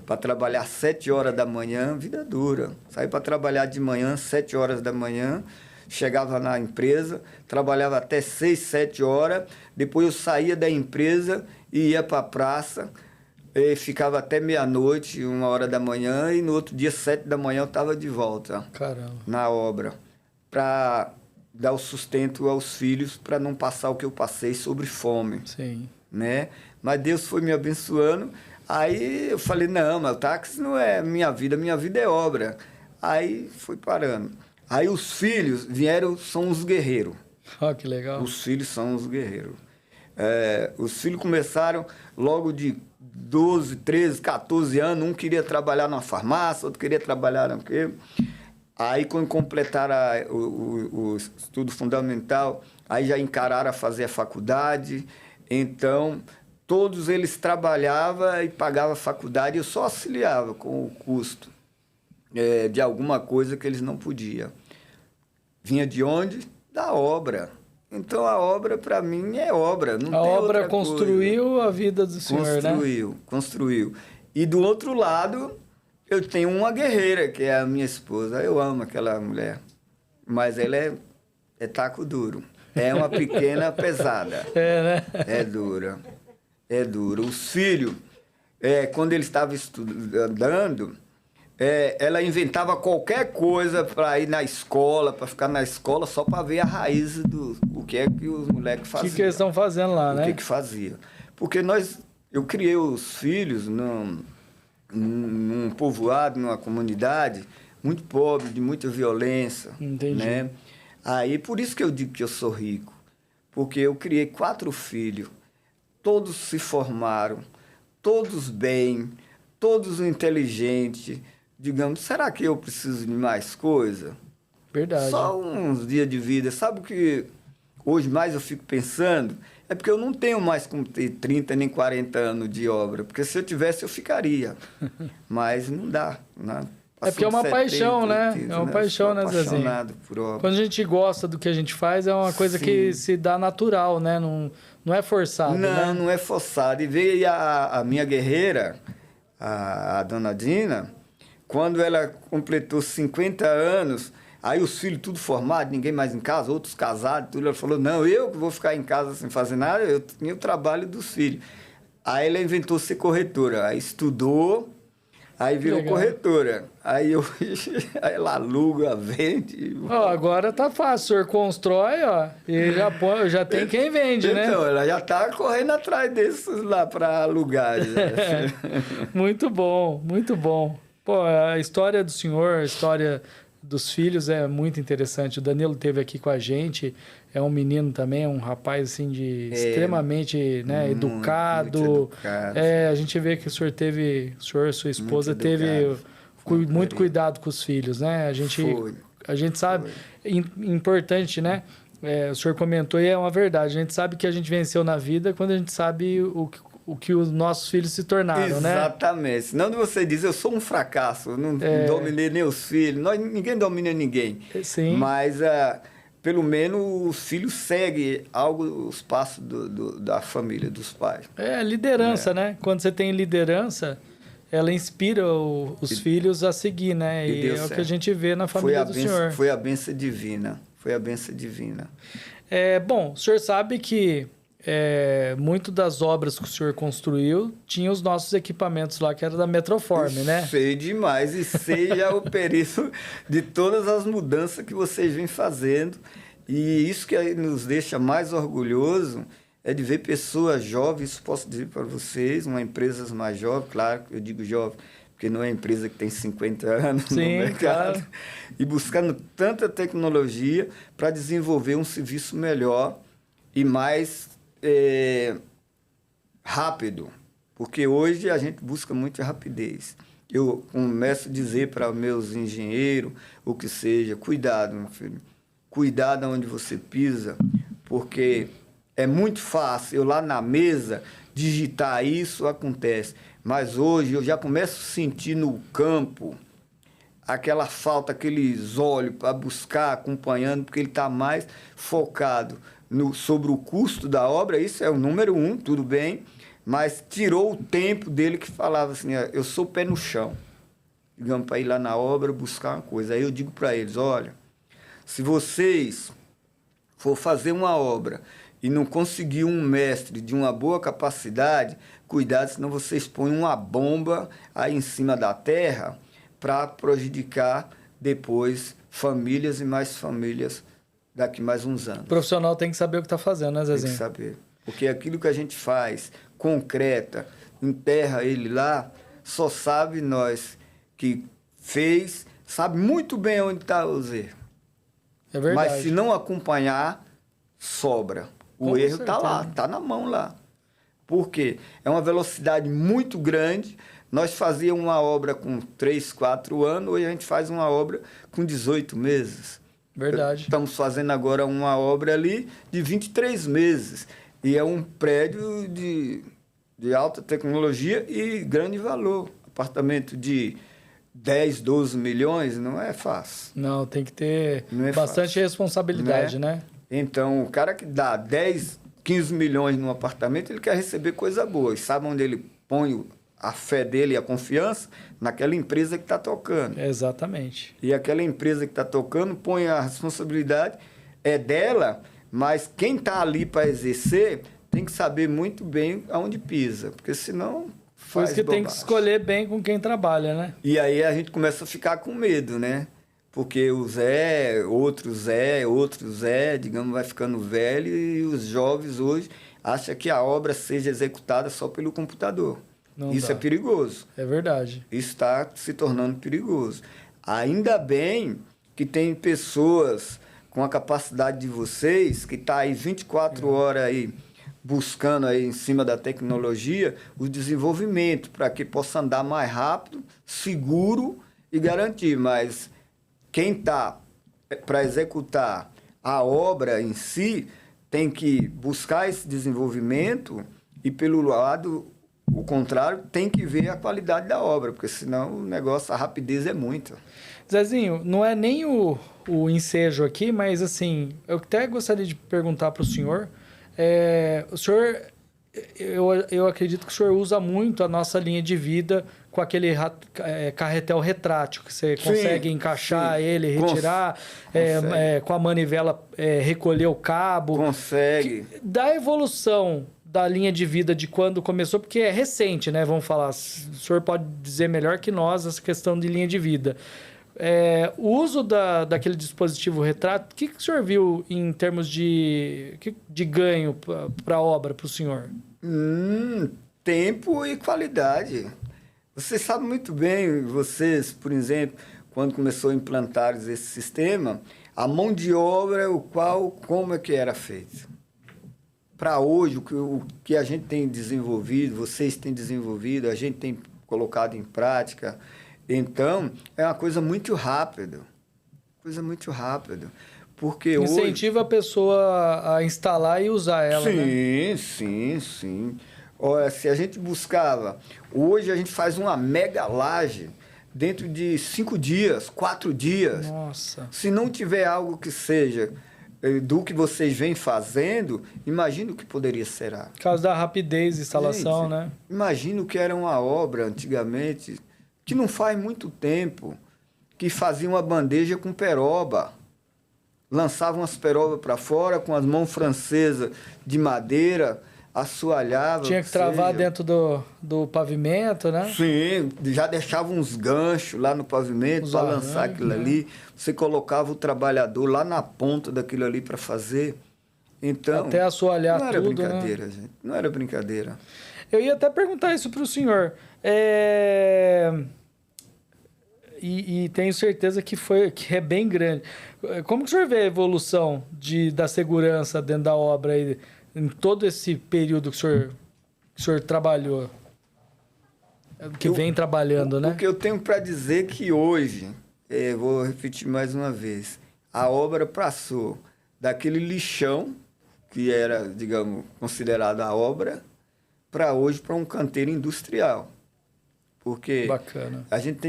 [SPEAKER 1] para trabalhar às 7 horas da manhã, vida dura. Saía para trabalhar de manhã, 7 horas da manhã, chegava na empresa, trabalhava até 6, 7 horas, depois eu saía da empresa e ia para a praça, ficava até meia-noite, 1 hora da manhã, e no outro dia, 7 da manhã, eu estava de volta.
[SPEAKER 2] Caramba.
[SPEAKER 1] Na obra, para dar o sustento aos filhos, para não passar o que eu passei sobre fome.
[SPEAKER 2] Sim.
[SPEAKER 1] Né? Mas Deus foi me abençoando. Aí eu falei, não, mas o táxi não é minha vida é obra. Aí foi parando. Aí os filhos vieram, são os guerreiros.
[SPEAKER 2] Que legal.
[SPEAKER 1] Os filhos são os guerreiros. Os filhos começaram logo de 12, 13, 14 anos. Um queria trabalhar numa farmácia, outro queria trabalhar no quê. Aí, quando completaram o estudo fundamental, aí já encararam a fazer a faculdade. Então, todos eles trabalhavam e pagavam a faculdade, eu só auxiliava com o custo de alguma coisa que eles não podiam. Vinha de onde? Da obra. Então, a obra, para mim, é obra. Não tem outra
[SPEAKER 2] obra construiu
[SPEAKER 1] coisa.
[SPEAKER 2] A vida do senhor,
[SPEAKER 1] Construiu. E, do outro lado, eu tenho uma guerreira, que é a minha esposa. Eu amo aquela mulher, mas ela é taco duro. É uma pequena pesada.
[SPEAKER 2] Né?
[SPEAKER 1] É dura. É dura. Os filhos, quando eles estavam estudando, ela inventava qualquer coisa para ir na escola, para ficar na escola, só para ver a raiz do que é que os moleques faziam.
[SPEAKER 2] O que eles estão fazendo lá, né?
[SPEAKER 1] O que fazia. Porque eu criei os filhos num povoado, numa comunidade muito pobre, de muita violência.
[SPEAKER 2] Entendi.
[SPEAKER 1] Né? Aí, por isso que eu digo que eu sou rico. Porque eu criei 4 filhos. Todos se formaram, todos bem, todos inteligentes. Digamos, será que eu preciso de mais coisa?
[SPEAKER 2] Verdade.
[SPEAKER 1] Só uns dias de vida. Sabe o que hoje mais eu fico pensando? É porque eu não tenho mais como ter 30 nem 40 anos de obra. Porque se eu tivesse, eu ficaria. Mas não dá. Né?
[SPEAKER 2] É porque é uma paixão, né? É uma paixão, né, Zezinho?
[SPEAKER 1] Apaixonado por obra.
[SPEAKER 2] Quando a gente gosta do que a gente faz, é uma coisa que se dá natural, né? Não é forçado, né?
[SPEAKER 1] Não é forçado. E veio a minha guerreira, a dona Dina, quando ela completou 50 anos, aí os filhos tudo formados, ninguém mais em casa, outros casados, tudo. Ela falou, não, eu que vou ficar em casa sem fazer nada, eu tinha o trabalho dos filhos. Aí ela inventou ser corretora, aí estudou, aí virou corretora. Aí aí ela aluga, vende.
[SPEAKER 2] Ó, agora tá fácil, o senhor constrói, ó, e já tem quem vende, né?
[SPEAKER 1] Então, ela já tá correndo atrás desses lá para alugar.
[SPEAKER 2] Muito bom, muito bom. Pô, a história do senhor, a história dos filhos é muito interessante. O Danilo esteve aqui com a gente, é um menino também, é um rapaz assim de extremamente, né, educado.
[SPEAKER 1] Muito educado.
[SPEAKER 2] A gente vê que o senhor e sua esposa teve muito cuidado com os filhos, né? A gente sabe, importante, né? O senhor comentou e é uma verdade. A gente sabe que a gente venceu na vida quando a gente sabe o que os nossos filhos se tornaram, né?
[SPEAKER 1] Exatamente. Senão você diz, eu sou um fracasso, eu não dominei nem os filhos. Ninguém domina ninguém.
[SPEAKER 2] Sim.
[SPEAKER 1] Mas, pelo menos, os filhos seguem os passos da família, dos pais.
[SPEAKER 2] É, liderança, né? Quando você tem liderança, ela inspira os filhos a seguir, né? E é o que a gente vê na família do senhor.
[SPEAKER 1] Foi a bênção divina. Foi a bênção divina.
[SPEAKER 2] Bom, o senhor sabe que muito das obras que o senhor construiu tinha os nossos equipamentos lá, que era da Metroform, né?
[SPEAKER 1] Sei demais e sei já o período de todas as mudanças que vocês vêm fazendo. E isso que nos deixa mais orgulhoso é de ver pessoas jovens, isso posso dizer para vocês, uma empresa mais jovem, claro, eu digo jovem, porque não é empresa que tem 50 anos no mercado, claro. E buscando tanta tecnologia para desenvolver um serviço melhor e mais rápido, porque hoje a gente busca muita rapidez. Eu começo a dizer para meus engenheiros, o que seja, cuidado, meu filho, cuidado onde você pisa, porque é muito fácil eu lá na mesa digitar isso, acontece. Mas hoje eu já começo a sentir no campo aquela falta, aqueles olhos para buscar, acompanhando, porque ele está mais focado sobre o custo da obra. Isso é o número 1, tudo bem, mas tirou o tempo dele que falava assim, eu sou pé no chão, digamos, para ir lá na obra buscar uma coisa. Aí eu digo para eles, olha, se vocês for fazer uma obra e não conseguir um mestre de uma boa capacidade, cuidado, senão vocês põem uma bomba aí em cima da terra para prejudicar depois famílias e mais famílias daqui mais uns anos.
[SPEAKER 2] O profissional tem que saber o que está fazendo, né, Zezinho?
[SPEAKER 1] Tem que saber. Porque aquilo que a gente faz, concreta, enterra ele lá, só sabe nós que fez, sabe muito bem onde está os erros.
[SPEAKER 2] É verdade.
[SPEAKER 1] Mas se não acompanhar, sobra. O erro está lá, está na mão lá. Por quê? É uma velocidade muito grande. Nós fazíamos uma obra com 3, 4 anos, hoje a gente faz uma obra com 18 meses.
[SPEAKER 2] Verdade.
[SPEAKER 1] Estamos fazendo agora uma obra ali de 23 meses. E é um prédio de alta tecnologia e grande valor. Apartamento de 10, 12 milhões não é fácil.
[SPEAKER 2] Não, tem que ter bastante responsabilidade, né?
[SPEAKER 1] Então, o cara que dá 10, 15 milhões num apartamento, ele quer receber coisa boa. E sabe onde ele põe a fé dele e a confiança? Naquela empresa que está tocando.
[SPEAKER 2] Exatamente.
[SPEAKER 1] E aquela empresa que está tocando põe a responsabilidade, é dela, mas quem está ali para exercer tem que saber muito bem aonde pisa, porque senão faz
[SPEAKER 2] que tem que escolher bem com quem trabalha, né?
[SPEAKER 1] E aí a gente começa a ficar com medo, né? Porque o outro Zé, digamos, vai ficando velho e os jovens hoje acha que a obra seja executada só pelo computador.
[SPEAKER 2] Não
[SPEAKER 1] Isso
[SPEAKER 2] dá.
[SPEAKER 1] é perigoso.
[SPEAKER 2] É verdade.
[SPEAKER 1] Isso está se tornando perigoso. Ainda bem que tem pessoas com a capacidade de vocês, que está aí 24 horas aí buscando aí em cima da tecnologia o desenvolvimento para que possa andar mais rápido, seguro e garantir. Mas quem está para executar a obra em si tem que buscar esse desenvolvimento e, pelo lado o contrário, tem que ver a qualidade da obra, porque senão o negócio, a rapidez é muita.
[SPEAKER 2] Zezinho, não é nem o ensejo aqui, mas assim, eu até gostaria de perguntar para o senhor. O senhor, eu acredito que o senhor usa muito a nossa linha de vida com aquele carretel retrátil, que você consegue encaixar ele, retirar, com a manivela recolher o cabo.
[SPEAKER 1] Consegue.
[SPEAKER 2] Da evolução da linha de vida de quando começou, porque é recente, né? Vamos falar, o senhor pode dizer melhor que nós essa questão de linha de vida. O uso daquele dispositivo retrátil, o que o senhor viu em termos de ganho para a obra, para o senhor?
[SPEAKER 1] Tempo e qualidade. Você sabe muito bem, vocês, por exemplo, quando começou a implantar esse sistema, a mão de obra, como é que era feito? Para hoje, o que a gente tem desenvolvido, vocês têm desenvolvido, a gente tem colocado em prática. Então, é uma coisa muito rápida. Coisa muito rápida. Porque
[SPEAKER 2] incentiva a pessoa a instalar e usar ela, né?
[SPEAKER 1] Sim. Olha, se a gente buscava... Hoje a gente faz uma mega laje dentro de 5 dias, 4 dias.
[SPEAKER 2] Nossa.
[SPEAKER 1] Se não tiver algo que seja do que vocês vêm fazendo, imagina o que poderia ser.
[SPEAKER 2] Por causa da rapidez de instalação,
[SPEAKER 1] gente,
[SPEAKER 2] né?
[SPEAKER 1] Imagina o que era uma obra antigamente, que não faz muito tempo, que fazia uma bandeja com peroba. Lançavam as perobas para fora com as mãos francesas de madeira, assoalhava.
[SPEAKER 2] Tinha que travar dentro do pavimento, né?
[SPEAKER 1] Sim, já deixava uns ganchos lá no pavimento para lançar aquilo ali. Você colocava o trabalhador lá na ponta daquilo ali para fazer. Então,
[SPEAKER 2] até assoalhar
[SPEAKER 1] não era
[SPEAKER 2] tudo,
[SPEAKER 1] brincadeira,
[SPEAKER 2] né?
[SPEAKER 1] gente. Não era brincadeira.
[SPEAKER 2] Eu ia até perguntar isso para o senhor. E tenho certeza que é bem grande. Como que o senhor vê a evolução da segurança dentro da obra aí, em todo esse período que o senhor trabalhou? Vem trabalhando, né?
[SPEAKER 1] O que eu tenho para dizer é que hoje, vou repetir mais uma vez, a obra passou daquele lixão, que era, digamos, considerado a obra, para hoje para um canteiro industrial. Porque
[SPEAKER 2] bacana.
[SPEAKER 1] A gente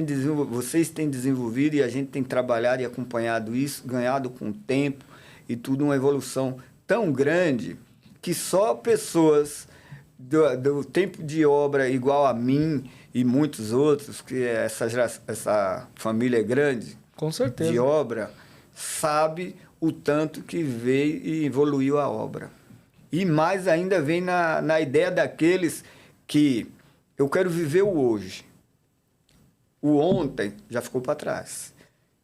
[SPEAKER 1] vocês têm desenvolvido e a gente tem trabalhado e acompanhado isso, ganhado com o tempo e tudo, uma evolução tão grande que só pessoas do tempo de obra igual a mim e muitos outros, que essa família é grande,
[SPEAKER 2] com certeza,
[SPEAKER 1] de obra, sabe o tanto que veio e evoluiu a obra. E mais ainda vem na ideia daqueles que eu quero viver o hoje. O ontem já ficou para trás.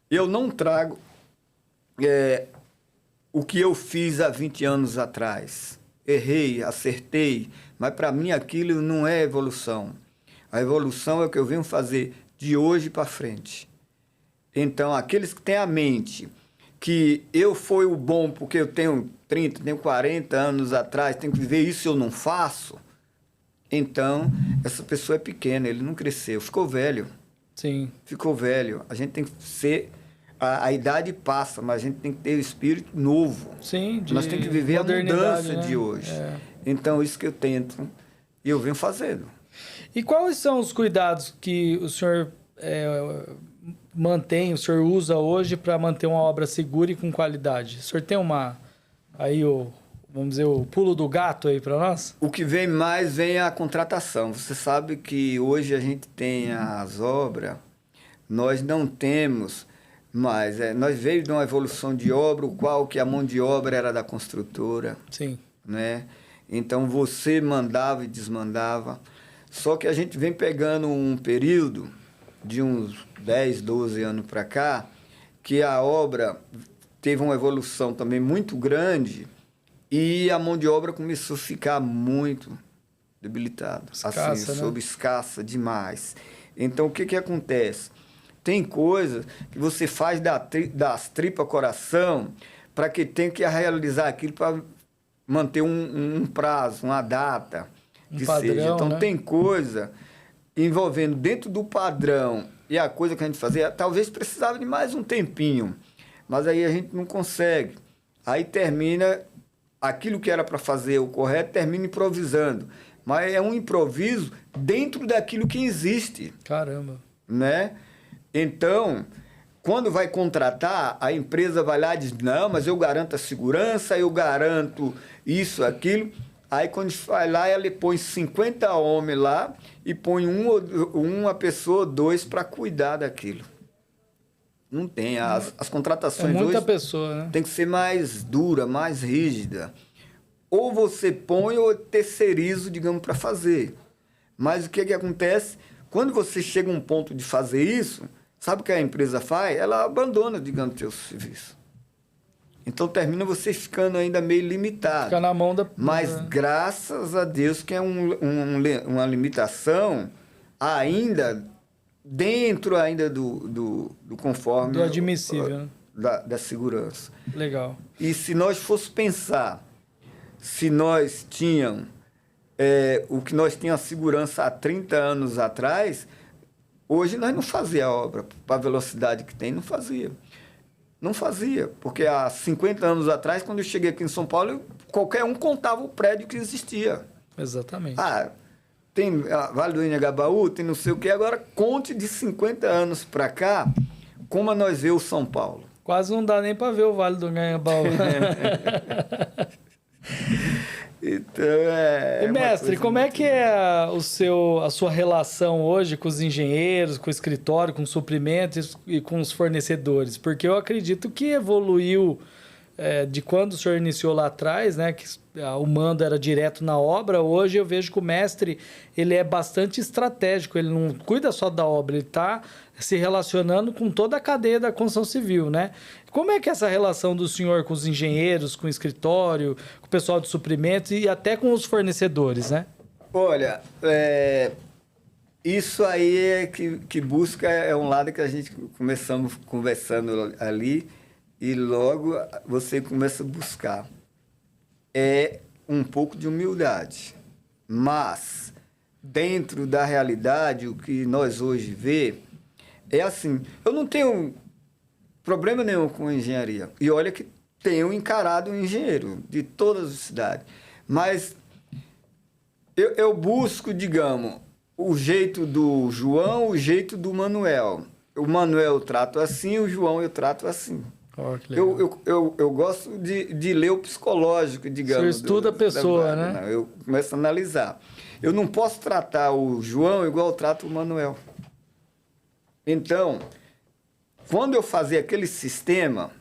[SPEAKER 1] Eu não trago o que eu fiz há 20 anos atrás. Errei, acertei, mas para mim aquilo não é evolução. A evolução é o que eu venho fazer de hoje para frente. Então, aqueles que têm a mente que eu fui o bom porque eu tenho 30, tenho 40 anos atrás, tenho que viver isso e eu não faço, então, essa pessoa é pequena, ele não cresceu, ficou velho.
[SPEAKER 2] Sim.
[SPEAKER 1] Ficou velho. A gente tem que ser... A idade passa, mas a gente tem que ter o espírito novo.
[SPEAKER 2] Sim,
[SPEAKER 1] nós temos que viver a mudança,
[SPEAKER 2] né?
[SPEAKER 1] de hoje. Então, isso que eu tento e eu venho fazendo.
[SPEAKER 2] E quais são os cuidados que o senhor mantém, o senhor usa hoje para manter uma obra segura e com qualidade? O senhor tem vamos dizer, o pulo do gato aí para nós?
[SPEAKER 1] O que vem mais vem a contratação. Você sabe que hoje a gente tem as obras, nós não temos mais. Nós veio de uma evolução de obra, o qual que a mão de obra era da construtora.
[SPEAKER 2] Sim.
[SPEAKER 1] Né? Então você mandava e desmandava. Só que a gente vem pegando um período de uns 10, 12 anos para cá, que a obra teve uma evolução também muito grande E a mão de obra começou a ficar muito debilitada.
[SPEAKER 2] Escassa,
[SPEAKER 1] assim,
[SPEAKER 2] né?
[SPEAKER 1] Escassa demais. Então, o que que acontece? Tem coisa que você faz das tripas coração para que tem que realizar aquilo para manter um prazo, uma data.
[SPEAKER 2] Um padrão,
[SPEAKER 1] Então,
[SPEAKER 2] né?
[SPEAKER 1] tem coisa envolvendo dentro do padrão e a coisa que a gente fazia, talvez precisava de mais um tempinho, mas aí a gente não consegue. Aí termina aquilo que era para fazer o correto, termina improvisando. Mas é um improviso dentro daquilo que existe.
[SPEAKER 2] Caramba.
[SPEAKER 1] Né? Então, quando vai contratar, a empresa vai lá e diz, não, mas eu garanto a segurança, eu garanto isso, aquilo. Aí, quando vai lá, ela põe 50 homens lá e põe uma pessoa ou dois para cuidar daquilo. Não tem. As contratações
[SPEAKER 2] muita
[SPEAKER 1] hoje
[SPEAKER 2] pessoa, né?
[SPEAKER 1] tem que ser mais dura, mais rígida. Ou você põe ou terceiriza, digamos, para fazer. Mas o que acontece? Quando você chega a um ponto de fazer isso, sabe o que a empresa faz? Ela abandona, digamos, o seu serviço. Então, termina você ficando ainda meio limitado.
[SPEAKER 2] Fica na mão da...
[SPEAKER 1] Mas, graças a Deus, que é uma limitação ainda dentro ainda do conforme...
[SPEAKER 2] Do admissível, né?
[SPEAKER 1] Da segurança.
[SPEAKER 2] Legal.
[SPEAKER 1] E se nós fosse pensar, se nós tínhamos o que nós tínhamos a segurança há 30 anos atrás, hoje nós não fazia a obra para a velocidade que tem, não fazia. Não fazia, porque há 50 anos atrás, quando eu cheguei aqui em São Paulo, qualquer um contava o prédio que existia.
[SPEAKER 2] Exatamente.
[SPEAKER 1] Tem Vale do Inhangabaú, tem não sei o quê. Agora, conte de 50 anos para cá, como nós vemos São Paulo.
[SPEAKER 2] Quase não dá nem para ver o Vale do Inhangabaú.
[SPEAKER 1] Então,
[SPEAKER 2] E mestre, como é que é a sua relação hoje com os engenheiros, com o escritório, com os suprimentos e com os fornecedores? Porque eu acredito que evoluiu de quando o senhor iniciou lá atrás, né, que o mando era direto na obra. Hoje eu vejo que o mestre ele é bastante estratégico, ele não cuida só da obra, ele está se relacionando com toda a cadeia da construção civil, né? Como é que é essa relação do senhor com os engenheiros, com o escritório, com o pessoal de suprimentos e até com os fornecedores, né?
[SPEAKER 1] Olha, isso aí que busca é um lado que a gente começamos conversando ali e logo você começa a buscar. É um pouco de humildade, mas dentro da realidade, o que nós hoje vê é assim, eu não tenho problema nenhum com engenharia. E olha que tenho encarado um engenheiro de todas as cidades. Mas eu busco, digamos, o jeito do João, o jeito do Manuel. O Manuel eu trato assim, o João eu trato assim.
[SPEAKER 2] Oh, que legal.
[SPEAKER 1] Eu gosto de ler o psicológico, digamos.
[SPEAKER 2] Você estuda a pessoa, né?
[SPEAKER 1] Não, eu começo a analisar. Eu não posso tratar o João igual eu trato o Manuel. Então, quando eu fazer aquele sistema,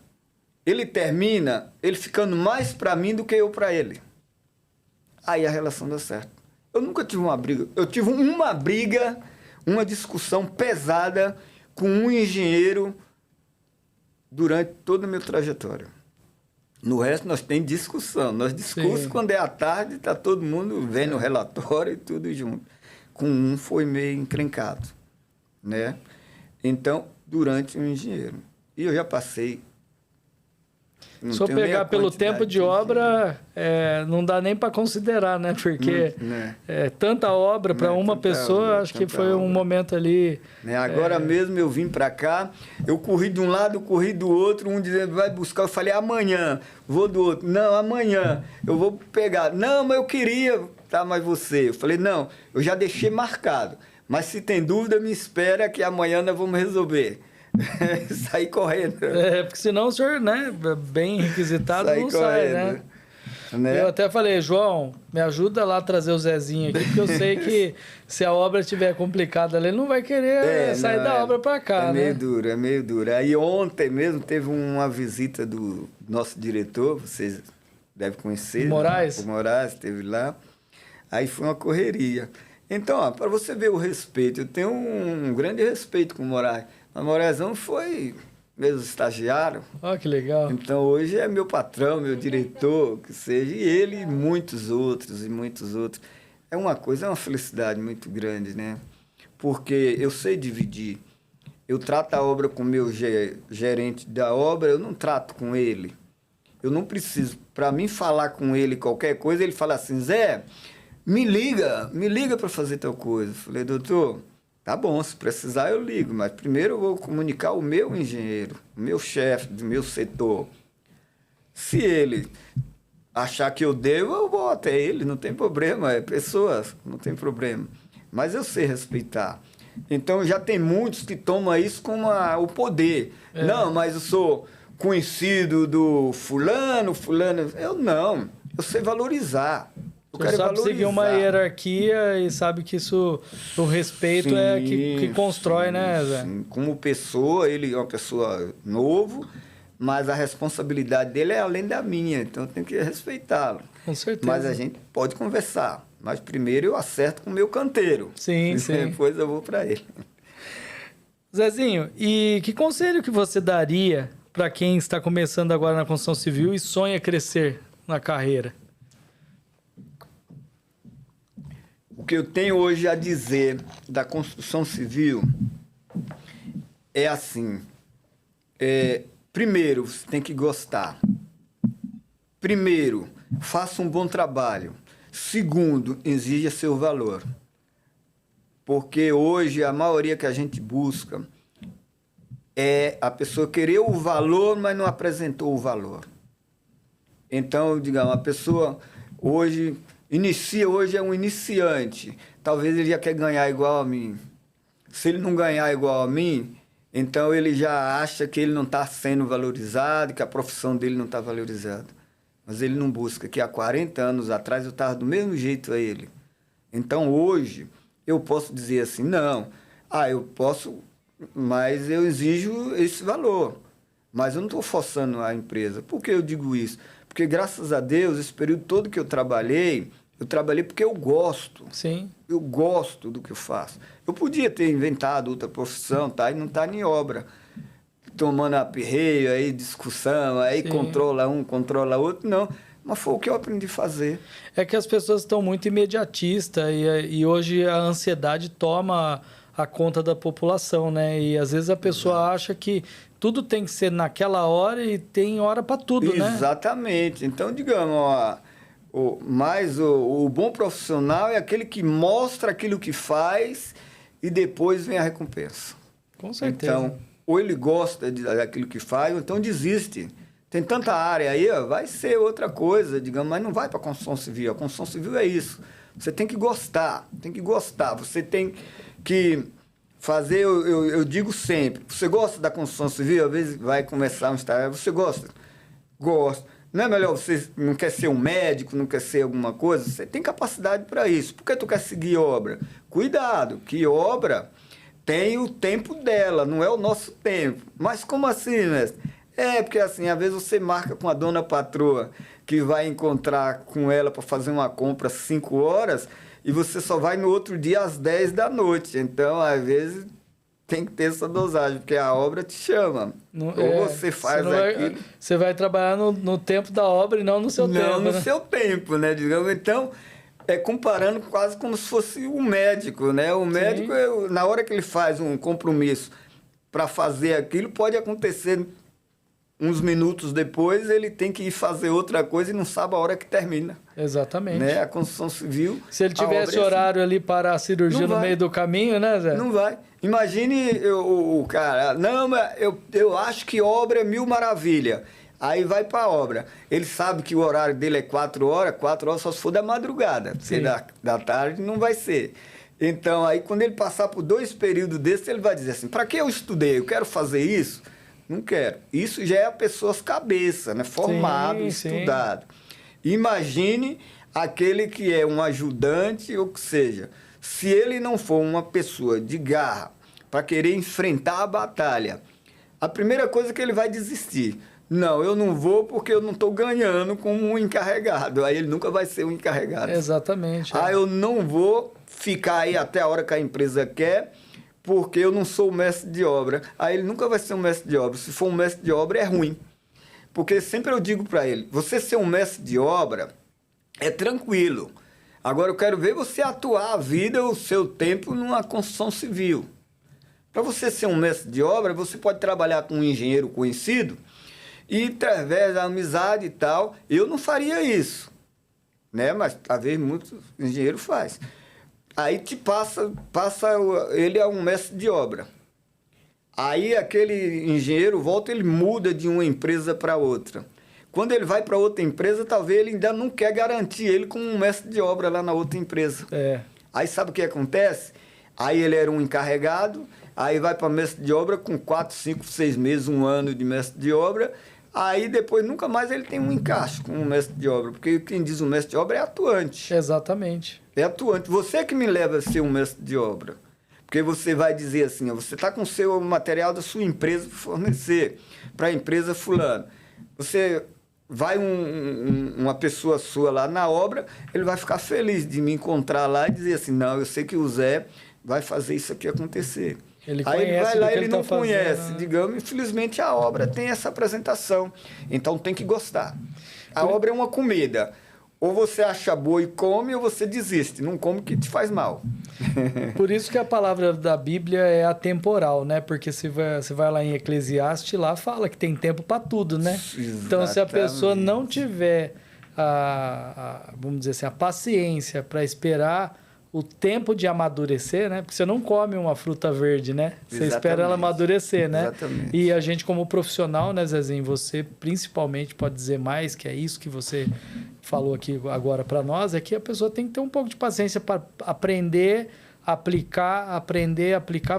[SPEAKER 1] ele termina ele ficando mais para mim do que eu para ele. Aí a relação dá certo. Eu nunca tive uma briga. Eu tive uma briga, uma discussão pesada com um engenheiro durante toda a minha trajetória. No resto, nós temos discussão. Nós discutimos quando é à tarde, está todo mundo vendo o relatório e tudo junto. Com um foi meio encrencado, né? Então, durante um engenheiro. E eu já passei...
[SPEAKER 2] Se eu pegar pelo tempo de obra, não dá nem para considerar, né? Porque tanta obra para uma pessoa, acho que foi um momento ali...
[SPEAKER 1] Agora mesmo eu vim para cá, eu corri de um lado, corri do outro, um dizendo, vai buscar, eu falei, amanhã, vou do outro. Não, amanhã, eu vou pegar. Não, mas eu queria, tá, mas você. Eu falei, não, eu já deixei marcado. Mas se tem dúvida, me espera que amanhã nós vamos resolver. Sair correndo.
[SPEAKER 2] Porque senão o senhor, né, bem requisitado, não sai, né? Eu até falei, João, me ajuda lá a trazer o Zezinho aqui, porque eu sei que se a obra estiver complicada ali, ele não vai querer sair da obra para cá,
[SPEAKER 1] é
[SPEAKER 2] né?
[SPEAKER 1] É meio duro. Aí ontem mesmo teve uma visita do nosso diretor, vocês devem conhecer.
[SPEAKER 2] O Moraes?
[SPEAKER 1] Né? O Moraes esteve lá. Aí foi uma correria. Então, para você ver o respeito, eu tenho um grande respeito com o Moraes. Mas o Moraesão foi meus estagiários.
[SPEAKER 2] Ó, que legal.
[SPEAKER 1] Então, hoje é meu patrão, meu diretor, que seja, e ele e muitos outros, e muitos outros. É uma coisa, é uma felicidade muito grande, né? Porque eu sei dividir. Eu trato a obra com o meu gerente da obra, eu não trato com ele. Eu não preciso, para mim falar com ele qualquer coisa, ele fala assim, Zé, me liga para fazer tal coisa. Eu falei, doutor, tá bom, se precisar eu ligo, mas primeiro eu vou comunicar o meu engenheiro, o meu chefe do meu setor. Se ele achar que eu devo, eu vou até ele, não tem problema, é pessoas, não tem problema. Mas eu sei respeitar. Então já tem muitos que tomam isso como o poder. É. Não, mas eu sou conhecido do fulano. Eu não, eu sei valorizar.
[SPEAKER 2] Você sabe seguir uma hierarquia e sabe que isso, o respeito sim, é que constrói, sim, né, Zé?
[SPEAKER 1] Sim. Como pessoa, ele é uma pessoa novo, mas a responsabilidade dele é além da minha, então eu tenho que respeitá-lo.
[SPEAKER 2] Com certeza.
[SPEAKER 1] Mas a gente pode conversar, mas primeiro eu acerto com o meu canteiro.
[SPEAKER 2] Sim, sim.
[SPEAKER 1] Depois eu vou para ele.
[SPEAKER 2] Zezinho, e que conselho que você daria para quem está começando agora na construção civil e sonha crescer na carreira?
[SPEAKER 1] O que eu tenho hoje a dizer da construção civil é assim, primeiro, você tem que gostar. Primeiro, faça um bom trabalho. Segundo, exija seu valor. Porque hoje a maioria que a gente busca é a pessoa querer o valor, mas não apresentou o valor. Então, digamos, a pessoa hoje é um iniciante. Talvez ele já quer ganhar igual a mim. Se ele não ganhar igual a mim, então ele já acha que ele não está sendo valorizado, que a profissão dele não está valorizada. Mas ele não busca, que há 40 anos atrás eu estava do mesmo jeito a ele. Então hoje eu posso dizer assim, não, eu posso, mas eu exijo esse valor. Mas eu não estou forçando a empresa. Por que eu digo isso? Porque graças a Deus, esse período todo que eu trabalhei porque eu gosto.
[SPEAKER 2] Sim.
[SPEAKER 1] Eu gosto do que eu faço. Eu podia ter inventado outra profissão, tá? E não está em obra. Tomando aperreio, aí discussão, aí sim, controla um, controla outro. Não, mas foi o que eu aprendi a fazer.
[SPEAKER 2] É que as pessoas estão muito imediatistas e hoje a ansiedade toma a conta da população, né? E às vezes a pessoa acha que tudo tem que ser naquela hora e tem hora para tudo, né?
[SPEAKER 1] Exatamente. Então, digamos, o bom profissional é aquele que mostra aquilo que faz e depois vem a recompensa.
[SPEAKER 2] Com certeza.
[SPEAKER 1] Então, ou ele gosta daquilo que faz, ou então desiste. Tem tanta área aí, vai ser outra coisa, digamos, mas não vai para a construção civil. A construção civil é isso. Você tem que gostar, Você tem que fazer, eu digo sempre, você gosta da construção civil? Às vezes vai começar um estágio, você gosta? Gosta. Não é melhor você não quer ser um médico, não quer ser alguma coisa? Você tem capacidade para isso. Por que tu quer seguir obra? Cuidado, que obra tem o tempo dela, não é o nosso tempo. Mas como assim, mestre? Porque assim, às vezes você marca com a dona patroa que vai encontrar com ela para fazer uma compra às 5 horas e você só vai no outro dia às 10 da noite. Então, às vezes, tem que ter essa dosagem, porque a obra te chama. Ou você faz aquilo...
[SPEAKER 2] Você vai trabalhar no tempo da obra e não no seu tempo,
[SPEAKER 1] Não, no seu tempo, né? Digamos, então, comparando quase como se fosse um médico, né? O médico, na hora que ele faz um compromisso para fazer aquilo, pode acontecer uns minutos depois, ele tem que ir fazer outra coisa e não sabe a hora que termina.
[SPEAKER 2] Exatamente.
[SPEAKER 1] Né? A construção civil...
[SPEAKER 2] Se ele tivesse horário ali para a cirurgia no meio do caminho, né, Zé?
[SPEAKER 1] Não vai. Imagine o cara... Não, mas eu acho que obra é 1000 maravilha. Aí vai para a obra. Ele sabe que o horário dele é 4 horas só se for da madrugada. Se da tarde, não vai ser. Então, aí quando ele passar por 2 períodos desses, ele vai dizer assim, para que eu estudei? Eu quero fazer isso? Não quero. Isso já é a pessoa cabeça, né? Formado, estudado. Imagine aquele que é um ajudante, ou que seja, se ele não for uma pessoa de garra para querer enfrentar a batalha, a primeira coisa que ele vai desistir. Não, eu não vou porque eu não estou ganhando como um encarregado. Aí ele nunca vai ser um encarregado.
[SPEAKER 2] Exatamente.
[SPEAKER 1] Eu não vou ficar aí até a hora que a empresa quer, porque eu não sou o mestre de obra. Aí ele nunca vai ser um mestre de obra. Se for um mestre de obra, é ruim. Porque sempre eu digo para ele, você ser um mestre de obra é tranquilo. Agora eu quero ver você atuar a vida, o seu tempo numa construção civil. Para você ser um mestre de obra, você pode trabalhar com um engenheiro conhecido e, através da amizade e tal, eu não faria isso, né? Mas, às vezes, muitos engenheiros fazem. Aí te passa ele é um mestre de obra. Aí aquele engenheiro volta, ele muda de uma empresa para outra. Quando ele vai para outra empresa, talvez ele ainda não quer garantir ele como um mestre de obra lá na outra empresa. Aí sabe o que acontece? Aí ele era um encarregado, aí vai para mestre de obra com 4, 5, 6 meses, 1 ano de mestre de obra. Aí depois nunca mais ele tem um encaixe com um mestre de obra, porque quem diz um mestre de obra é atuante.
[SPEAKER 2] Exatamente.
[SPEAKER 1] É atuante. Você que me leva a ser um mestre de obra. Porque você vai dizer assim, ó, você está com o seu material da sua empresa para fornecer para a empresa fulano. Você vai uma pessoa sua lá na obra, ele vai ficar feliz de me encontrar lá e dizer assim, não, eu sei que o Zé vai fazer isso aqui acontecer. Aí ele vai lá, ele não conhece, digamos, infelizmente a obra tem essa apresentação, então tem que gostar. A obra é uma comida, ou você acha boa e come, ou você desiste, não come que te faz mal.
[SPEAKER 2] Por isso que a palavra da Bíblia é atemporal, né? Porque você vai lá em Eclesiastes, lá fala que tem tempo para tudo, né?
[SPEAKER 1] Exatamente.
[SPEAKER 2] Então, se a pessoa não tiver vamos dizer assim, a paciência para esperar o tempo de amadurecer, né? Porque você não come uma fruta verde, né? Você
[SPEAKER 1] Exatamente.
[SPEAKER 2] espera ela amadurecer, né?
[SPEAKER 1] Exatamente.
[SPEAKER 2] E a gente, como profissional, né, Zezinho? Você principalmente pode dizer mais, que é isso que você falou aqui agora para nós, é que a pessoa tem que ter um pouco de paciência para aprender, aplicar,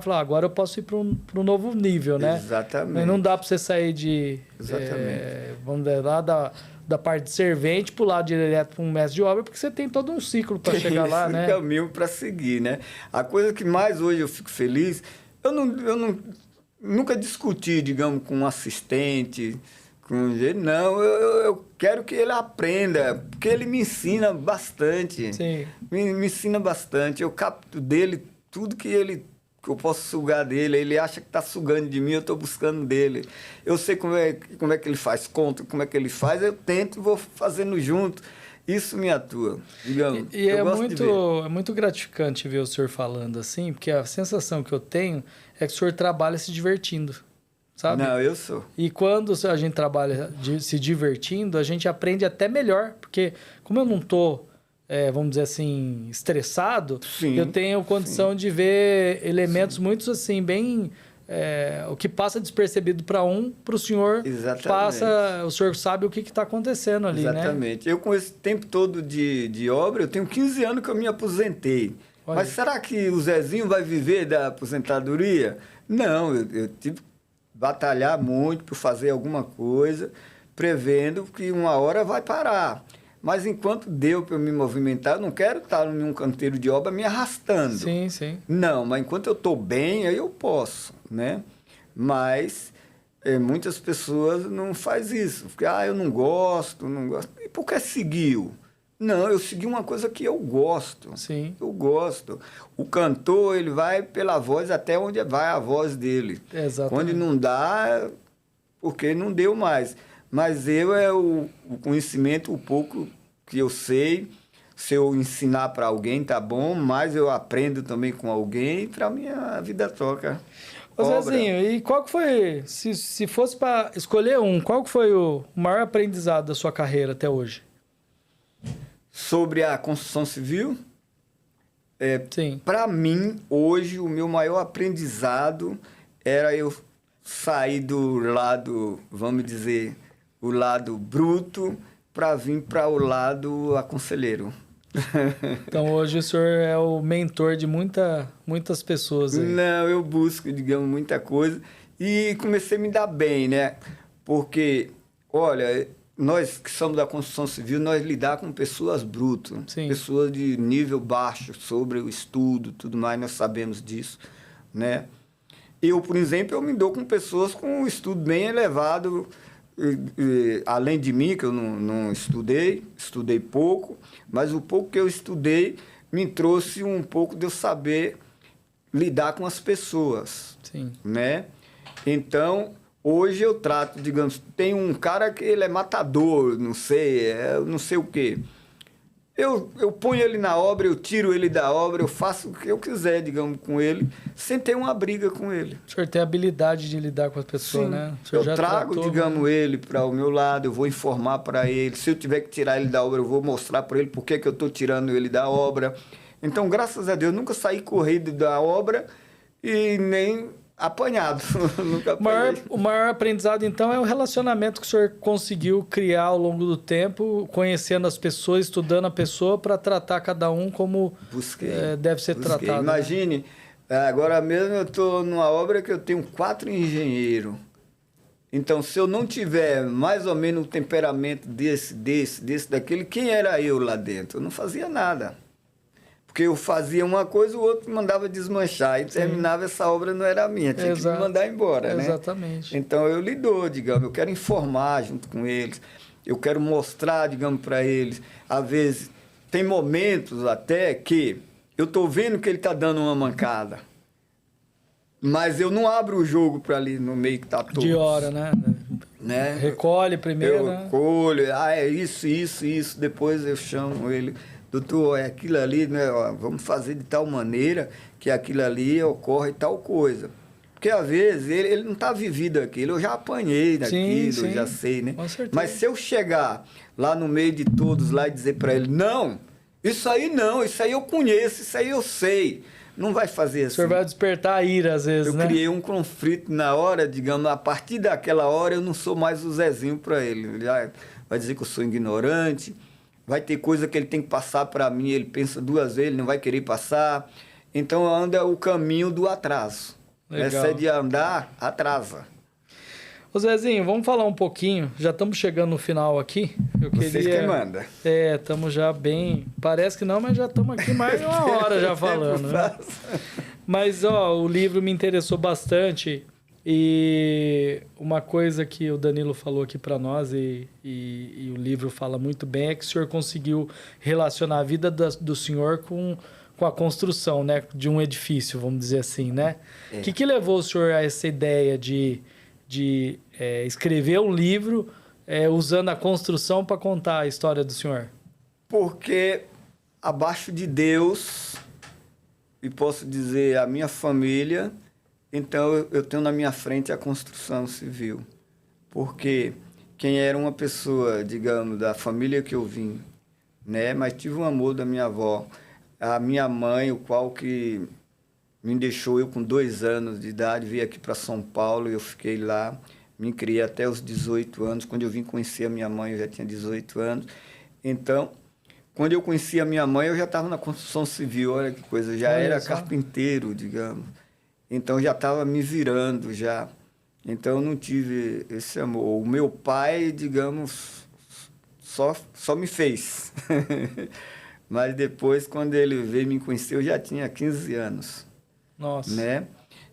[SPEAKER 2] falar, agora eu posso ir para um novo nível, né?
[SPEAKER 1] Exatamente.
[SPEAKER 2] Mas não dá para você sair de... vamos dizer, lá da parte de servente, pular direto para um mestre de obra, porque você tem todo um ciclo para chegar lá, né?
[SPEAKER 1] Tem caminho para seguir, né? A coisa que mais hoje eu fico feliz, eu nunca discuti, digamos, com um assistente, não, eu quero que ele aprenda, porque ele me ensina bastante.
[SPEAKER 2] Sim.
[SPEAKER 1] Me ensina bastante, eu capto dele tudo que eu posso sugar dele, ele acha que está sugando de mim, eu estou buscando dele. Eu sei como é que ele faz conta, como é que ele faz, eu tento e vou fazendo junto. Isso me atua, digamos.
[SPEAKER 2] E é muito gratificante ver o senhor falando assim, porque a sensação que eu tenho é que o senhor trabalha se divertindo, sabe?
[SPEAKER 1] Não, eu sou.
[SPEAKER 2] E quando a gente trabalha se divertindo, a gente aprende até melhor, porque como eu não estou... vamos dizer assim, estressado,
[SPEAKER 1] sim,
[SPEAKER 2] eu tenho condição de ver elementos muito assim, bem... o que passa despercebido para o senhor
[SPEAKER 1] Exatamente.
[SPEAKER 2] passa... O senhor sabe o que está acontecendo ali,
[SPEAKER 1] Exatamente.
[SPEAKER 2] né?
[SPEAKER 1] Eu, com esse tempo todo de obra, eu tenho 15 anos que eu me aposentei.
[SPEAKER 2] Olha.
[SPEAKER 1] Mas será que o Zezinho vai viver da aposentadoria? Não, eu tive que batalhar muito por fazer alguma coisa, prevendo que uma hora vai parar. Mas enquanto deu para eu me movimentar, eu não quero estar em um canteiro de obra me arrastando.
[SPEAKER 2] Sim, sim.
[SPEAKER 1] Não, mas enquanto eu estou bem, aí eu posso, né? Mas muitas pessoas não fazem isso. Porque, eu não gosto. E por que seguiu? Não, eu segui uma coisa que eu gosto.
[SPEAKER 2] Sim.
[SPEAKER 1] Eu gosto. O cantor, ele vai pela voz até onde vai a voz dele.
[SPEAKER 2] Exatamente.
[SPEAKER 1] Quando não dá, porque não deu mais. Mas o conhecimento, o pouco que eu sei, se eu ensinar para alguém, tá bom, mas eu aprendo também com alguém, para minha vida toca.
[SPEAKER 2] Ô Zezinho, e qual que foi, se fosse para escolher qual que foi o maior aprendizado da sua carreira até hoje?
[SPEAKER 1] Sobre a construção civil?
[SPEAKER 2] Sim.
[SPEAKER 1] Para mim, hoje, o meu maior aprendizado era eu sair do lado, vamos dizer, o lado bruto para vir para o lado aconselheiro.
[SPEAKER 2] Então, hoje o senhor é o mentor de muitas pessoas aí.
[SPEAKER 1] Não, eu busco, digamos, muita coisa e comecei a me dar bem, né? Porque, olha, nós que somos da construção civil, nós lidar com pessoas brutas,
[SPEAKER 2] Sim.
[SPEAKER 1] pessoas de nível baixo sobre o estudo, tudo mais, nós sabemos disso, né? Eu, por exemplo, eu me dou com pessoas com um estudo bem elevado, além de mim, que eu não estudei pouco, mas o pouco que eu estudei me trouxe um pouco de eu saber lidar com as pessoas,
[SPEAKER 2] Sim.
[SPEAKER 1] né? Então, hoje eu trato, digamos, tem um cara que ele é matador, não sei, não sei o quê. Eu ponho ele na obra, eu tiro ele da obra, eu faço o que eu quiser, digamos, com ele, sem ter uma briga com ele.
[SPEAKER 2] O senhor tem a habilidade de lidar com as pessoas,
[SPEAKER 1] Sim.
[SPEAKER 2] né? O senhor
[SPEAKER 1] Eu
[SPEAKER 2] já
[SPEAKER 1] trago,
[SPEAKER 2] tratou,
[SPEAKER 1] digamos, ele para o meu lado, eu vou informar para ele. Se eu tiver que tirar ele da obra, eu vou mostrar para ele por que eu estou tirando ele da obra. Então, graças a Deus, nunca saí corrido da obra e nem apanhado. Nunca apanhei.
[SPEAKER 2] O maior aprendizado, então, é o relacionamento que o senhor conseguiu criar ao longo do tempo, conhecendo as pessoas, estudando a pessoa para tratar cada um como deve ser tratado.
[SPEAKER 1] Imagine, né? Agora mesmo eu estou numa obra que eu tenho 4 engenheiros. Então, se eu não tiver mais ou menos o temperamento desse, daquele, quem era eu lá dentro? Eu não fazia nada. Porque eu fazia uma coisa, o outro mandava desmanchar. E terminava, essa obra não era minha, tinha que me mandar embora, né?
[SPEAKER 2] Exatamente.
[SPEAKER 1] Então, eu lido, digamos, eu quero informar junto com eles, eu quero mostrar, digamos, para eles. Às vezes, tem momentos até que eu estou vendo que ele está dando uma mancada, mas eu não abro o jogo para ali no meio que está todo.
[SPEAKER 2] De hora, né? Recolhe primeiro,
[SPEAKER 1] eu recolho, é isso, depois eu chamo ele... Doutor, é aquilo ali, né? Ó, vamos fazer de tal maneira que aquilo ali ocorre tal coisa. Porque, às vezes, ele não está vivido aquilo. Eu já apanhei daquilo,
[SPEAKER 2] sim,
[SPEAKER 1] eu já sei, né?
[SPEAKER 2] Com certeza.
[SPEAKER 1] Mas se eu chegar lá no meio de todos lá e dizer para ele, não, isso aí eu conheço, isso aí eu sei. Não vai fazer assim.
[SPEAKER 2] O senhor vai despertar a ira, às vezes, né?
[SPEAKER 1] Eu criei um conflito na hora, digamos, a partir daquela hora eu não sou mais o Zezinho para ele. Ele vai dizer que eu sou ignorante. Vai ter coisa que ele tem que passar para mim, ele pensa 2 vezes, ele não vai querer passar. Então, anda o caminho do atraso.
[SPEAKER 2] Legal.
[SPEAKER 1] Essa é de andar, atrasa.
[SPEAKER 2] Ô Zezinho, vamos falar um pouquinho. Já estamos chegando no final aqui.
[SPEAKER 1] Vocês que mandam.
[SPEAKER 2] Estamos já bem... Parece que não, mas já estamos aqui mais de 1 hora já falando. Né? Mas, o livro me interessou bastante. E uma coisa que o Danilo falou aqui para nós e o livro fala muito bem é que o senhor conseguiu relacionar a vida do senhor com a construção, né, de um edifício, vamos dizer assim, né? O que levou o senhor a essa ideia de escrever um livro usando a construção para contar a história do senhor?
[SPEAKER 1] Porque abaixo de Deus, e posso dizer a minha família... Então, eu tenho na minha frente a construção civil. Porque quem era uma pessoa, digamos, da família que eu vim, né? Mas tive um amor da minha avó. A minha mãe, o qual que me deixou eu com 2 anos de idade, vim aqui para São Paulo, eu fiquei lá, me criei até os 18 anos. Quando eu vim conhecer a minha mãe, eu já tinha 18 anos. Então, quando eu conheci a minha mãe, eu já estava na construção civil, olha que coisa, já era carpinteiro, digamos. Então, já estava me virando, já. Então, eu não tive esse amor. O meu pai, digamos, só me fez. Mas depois, quando ele veio me conhecer, eu já tinha 15 anos.
[SPEAKER 2] Nossa.
[SPEAKER 1] Né?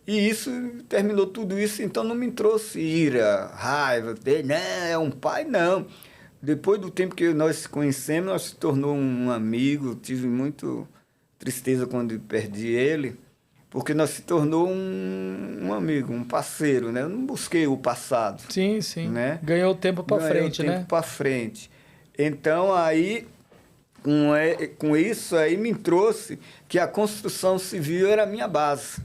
[SPEAKER 1] E isso, terminou tudo isso, então não me trouxe ira, raiva. Não, é um pai, não. Depois do tempo que nós se conhecemos, nós se tornou um amigo. Tive muita tristeza quando perdi ele. Porque nós se tornou um amigo, um parceiro, né? Eu não busquei o passado.
[SPEAKER 2] Sim, sim.
[SPEAKER 1] Né?
[SPEAKER 2] Ganhou tempo para frente, né?
[SPEAKER 1] Ganhou tempo para frente. Então, aí, com isso aí, me trouxe que a construção civil era a minha base.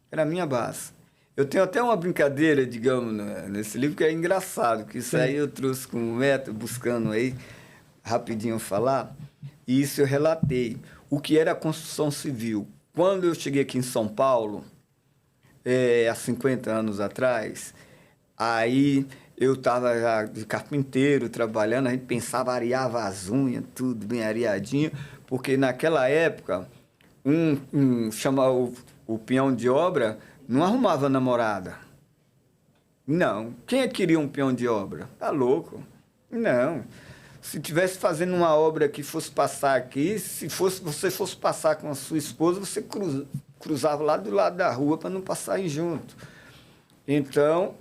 [SPEAKER 1] Era a minha base. Eu tenho até uma brincadeira, digamos, nesse livro, que é engraçado, que isso aí eu trouxe como método, buscando aí, rapidinho falar, e isso eu relatei. O que era a construção civil? Quando eu cheguei aqui em São Paulo, há 50 anos atrás, aí eu estava já de carpinteiro, trabalhando, a gente pensava, areava as unhas, tudo bem areadinho, porque naquela época, chamava o peão de obra, não arrumava namorada. Não. Quem é que queria um peão de obra? Tá louco? Não. Se tivesse fazendo uma obra que fosse passar aqui, você fosse passar com a sua esposa, você cruzava lá do lado da rua para não passarem junto. Então,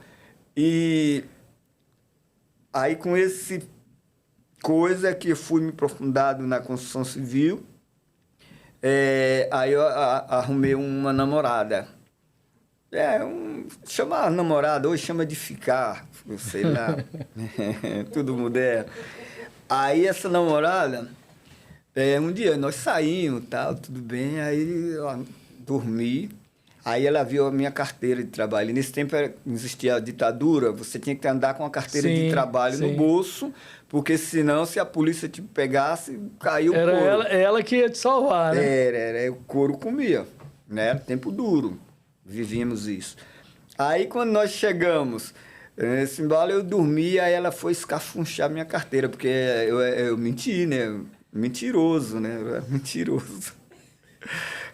[SPEAKER 1] e aí com esse coisa que eu fui me aprofundado na construção civil, Aí eu arrumei uma namorada. Chama namorada, hoje chama de ficar, sei lá, tudo moderno. Aí essa namorada, um dia nós saímos, tal, tudo bem, aí ó, dormi, aí ela viu a minha carteira de trabalho. E nesse tempo existia a ditadura, você tinha que andar com a carteira de trabalho no bolso, porque senão, se a polícia te pegasse, caiu o couro.
[SPEAKER 2] Era ela que ia te salvar, né?
[SPEAKER 1] Era, o couro comia, né? Tempo duro. Vivíamos isso. Aí, quando nós chegamos, nesse embalo eu dormi, aí ela foi escafunchar minha carteira, porque eu menti, né? Mentiroso, né? Eu era mentiroso.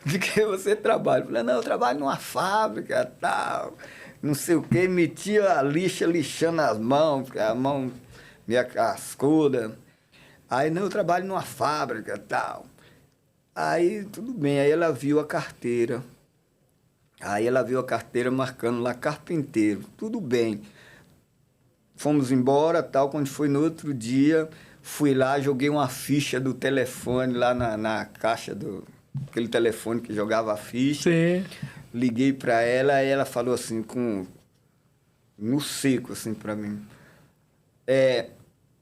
[SPEAKER 1] De que você trabalha? Eu falei, não, eu trabalho numa fábrica, tal, não sei o quê. Metia a lixa, lixando as mãos, porque a mão meia cascuda. Aí, não, eu trabalho numa fábrica, tal. Aí, tudo bem. Aí ela viu a carteira. Aí ela viu a carteira marcando lá carpinteiro, tudo bem. Fomos embora, tal, quando foi no outro dia, fui lá, joguei uma ficha do telefone lá na caixa aquele telefone que jogava a ficha.
[SPEAKER 2] Sim.
[SPEAKER 1] Liguei para ela, aí ela falou assim, no seco, assim, para mim.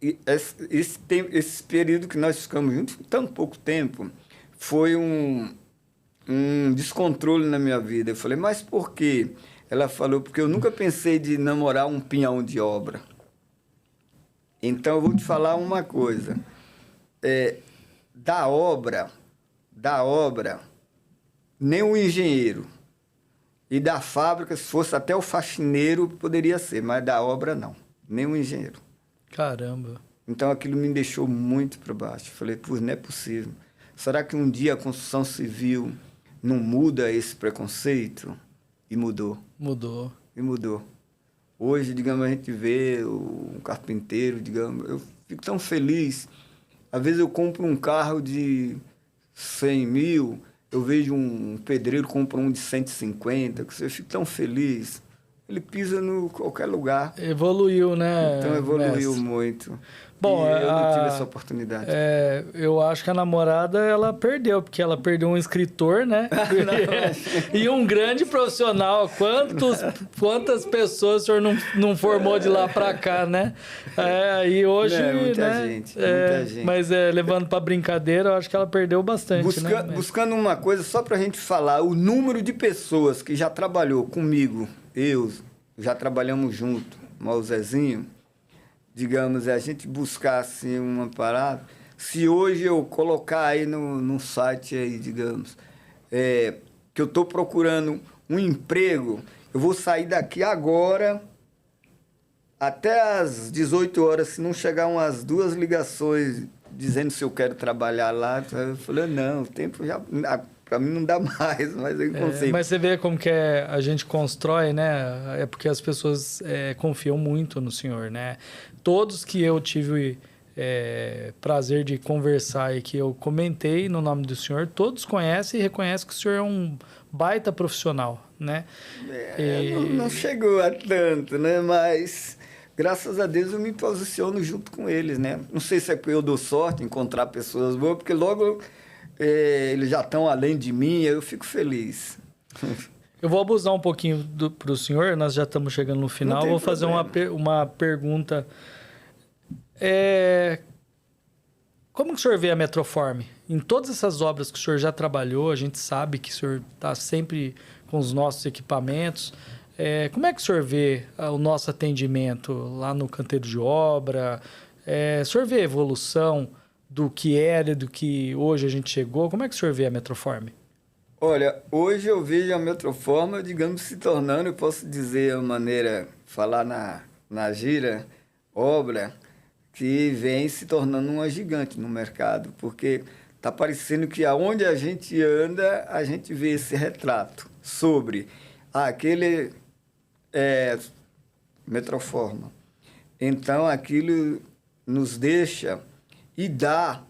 [SPEAKER 1] Esse período que nós ficamos juntos, tão pouco tempo, foi um descontrole na minha vida. Eu falei, mas por quê? Ela falou, porque eu nunca pensei de namorar um peão de obra. Então, eu vou te falar uma coisa. Da obra, nem o engenheiro. E da fábrica, se fosse até o faxineiro, poderia ser, mas da obra, não. Nem o engenheiro.
[SPEAKER 2] Caramba.
[SPEAKER 1] Então, aquilo me deixou muito para baixo. Eu falei, pô, não é possível. Será que um dia a construção civil não muda esse preconceito? E mudou.
[SPEAKER 2] Mudou.
[SPEAKER 1] E mudou. Hoje, digamos, a gente vê um carpinteiro, digamos, eu fico tão feliz. Às vezes eu compro um carro de 100 mil, eu vejo um pedreiro compra um de 150, que eu fico tão feliz. Ele pisa em qualquer lugar.
[SPEAKER 2] Evoluiu, né?
[SPEAKER 1] Então evoluiu
[SPEAKER 2] mestre?
[SPEAKER 1] muito.
[SPEAKER 2] Bom,
[SPEAKER 1] e eu não tive essa oportunidade.
[SPEAKER 2] Eu acho que a namorada, ela perdeu, porque ela perdeu um escritor, né? E um grande profissional. Quantas pessoas o senhor não formou de lá para cá, né? E hoje,
[SPEAKER 1] muita gente.
[SPEAKER 2] Mas levando para brincadeira, eu acho que ela perdeu bastante, né?
[SPEAKER 1] Buscando uma coisa, só para a gente falar, o número de pessoas que já trabalhou comigo, já trabalhamos junto, o Zezinho, digamos, a gente buscar assim uma parada. Se hoje eu colocar aí no site aí, digamos, que eu estou procurando um emprego, eu vou sair daqui agora até às 18 horas, se não chegar umas 2 ligações dizendo se eu quero trabalhar lá, eu falei, não, o tempo já... Para mim não dá mais, mas eu consigo.
[SPEAKER 2] Mas você vê como que a gente constrói, né? É porque as pessoas confiam muito no senhor, né? Todos que eu tive prazer de conversar e que eu comentei no nome do senhor, todos conhecem e reconhecem que o senhor é um baita profissional, né?
[SPEAKER 1] Não chegou a tanto, né? Mas graças a Deus eu me posiciono junto com eles, né? Não sei se é porque eu dou sorte em encontrar pessoas boas, porque logo... eles já estão além de mim, eu fico feliz.
[SPEAKER 2] Eu vou abusar um pouquinho para o senhor, nós já estamos chegando no final. Vou fazer uma pergunta. Como que o senhor vê a Metroform? Em todas essas obras que o senhor já trabalhou, a gente sabe que o senhor está sempre com os nossos equipamentos. Como é que o senhor vê o nosso atendimento lá no canteiro de obra? O senhor vê a evolução do que era e do que hoje a gente chegou? Como é que o senhor vê a Metroform?
[SPEAKER 1] Olha, hoje eu vejo a Metroform, digamos, se tornando, eu posso dizer a maneira, falar na gíria, obra, que vem se tornando uma gigante no mercado, porque está parecendo que aonde a gente anda, a gente vê esse retrato sobre aquele Metroform. Então, aquilo nos deixa... e dá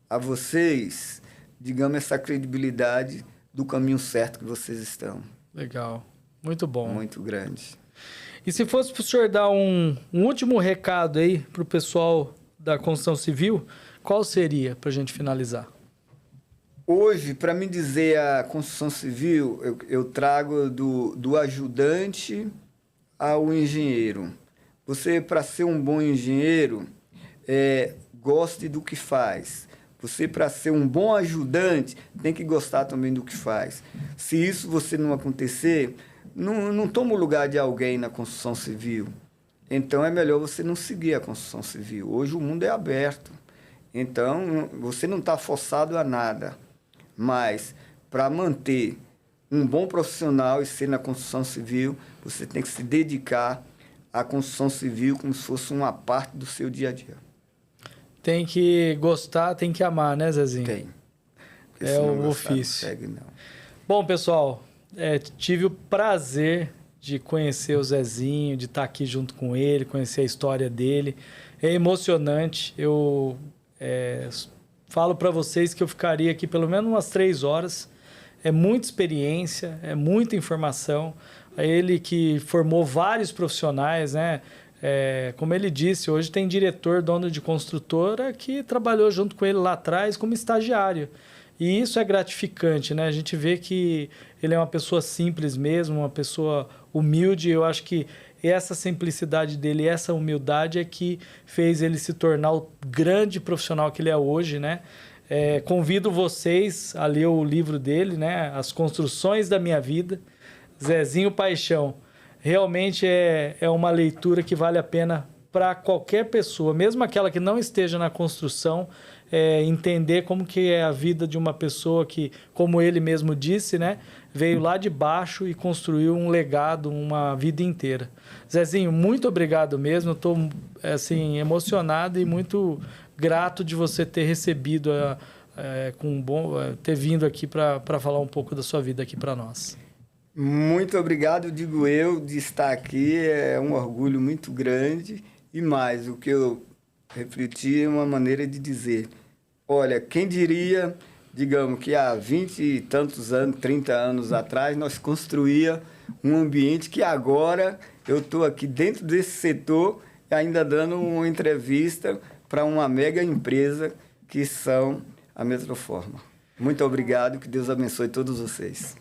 [SPEAKER 1] a vocês, digamos, essa credibilidade do caminho certo que vocês estão.
[SPEAKER 2] Legal. Muito bom.
[SPEAKER 1] Muito grande.
[SPEAKER 2] E se fosse para o senhor dar um último recado aí para o pessoal da construção civil, qual seria para a gente finalizar?
[SPEAKER 1] Hoje, para me dizer a construção civil, eu trago do ajudante ao engenheiro. Você, para ser um bom engenheiro, goste do que faz. Você, para ser um bom ajudante, tem que gostar também do que faz. Se isso você não acontecer, não toma o lugar de alguém na construção civil. Então, é melhor você não seguir a construção civil. Hoje, o mundo é aberto. Então, você não está forçado a nada. Mas, para manter um bom profissional e ser na construção civil, você tem que se dedicar à construção civil como se fosse uma parte do seu dia a dia.
[SPEAKER 2] Tem que gostar, tem que amar, né, Zezinho?
[SPEAKER 1] Tem. Porque
[SPEAKER 2] É
[SPEAKER 1] se não
[SPEAKER 2] o
[SPEAKER 1] gostar,
[SPEAKER 2] ofício.
[SPEAKER 1] não segue, não.
[SPEAKER 2] Bom, pessoal, tive o prazer de conhecer o Zezinho, de estar aqui junto com ele, conhecer a história dele. É emocionante. Eu falo para vocês que eu ficaria aqui pelo menos umas 3 horas. É muita experiência, é muita informação. Ele que formou vários profissionais, né? Como ele disse, hoje tem diretor, dono de construtora, que trabalhou junto com ele lá atrás como estagiário. E isso é gratificante, né? A gente vê que ele é uma pessoa simples mesmo, uma pessoa humilde. Eu acho que essa simplicidade dele, essa humildade é que fez ele se tornar o grande profissional que ele é hoje, né? Convido vocês a ler o livro dele, né? As Construções da Minha Vida, Zezinho Paixão. Realmente é uma leitura que vale a pena para qualquer pessoa, mesmo aquela que não esteja na construção, entender como que é a vida de uma pessoa que, como ele mesmo disse, né, veio lá de baixo e construiu um legado, uma vida inteira. Zezinho, muito obrigado mesmo. Eu estou assim, emocionado e muito grato de você ter recebido, ter vindo aqui para falar um pouco da sua vida aqui para nós.
[SPEAKER 1] Muito obrigado, digo eu, de estar aqui. É um orgulho muito grande. E mais, o que eu refleti é uma maneira de dizer. Olha, quem diria, digamos, que há 20 e tantos anos, 30 anos atrás, nós construía um ambiente que agora eu estou aqui dentro desse setor, ainda dando uma entrevista para uma mega empresa que são a Metroforma. Muito obrigado, que Deus abençoe todos vocês.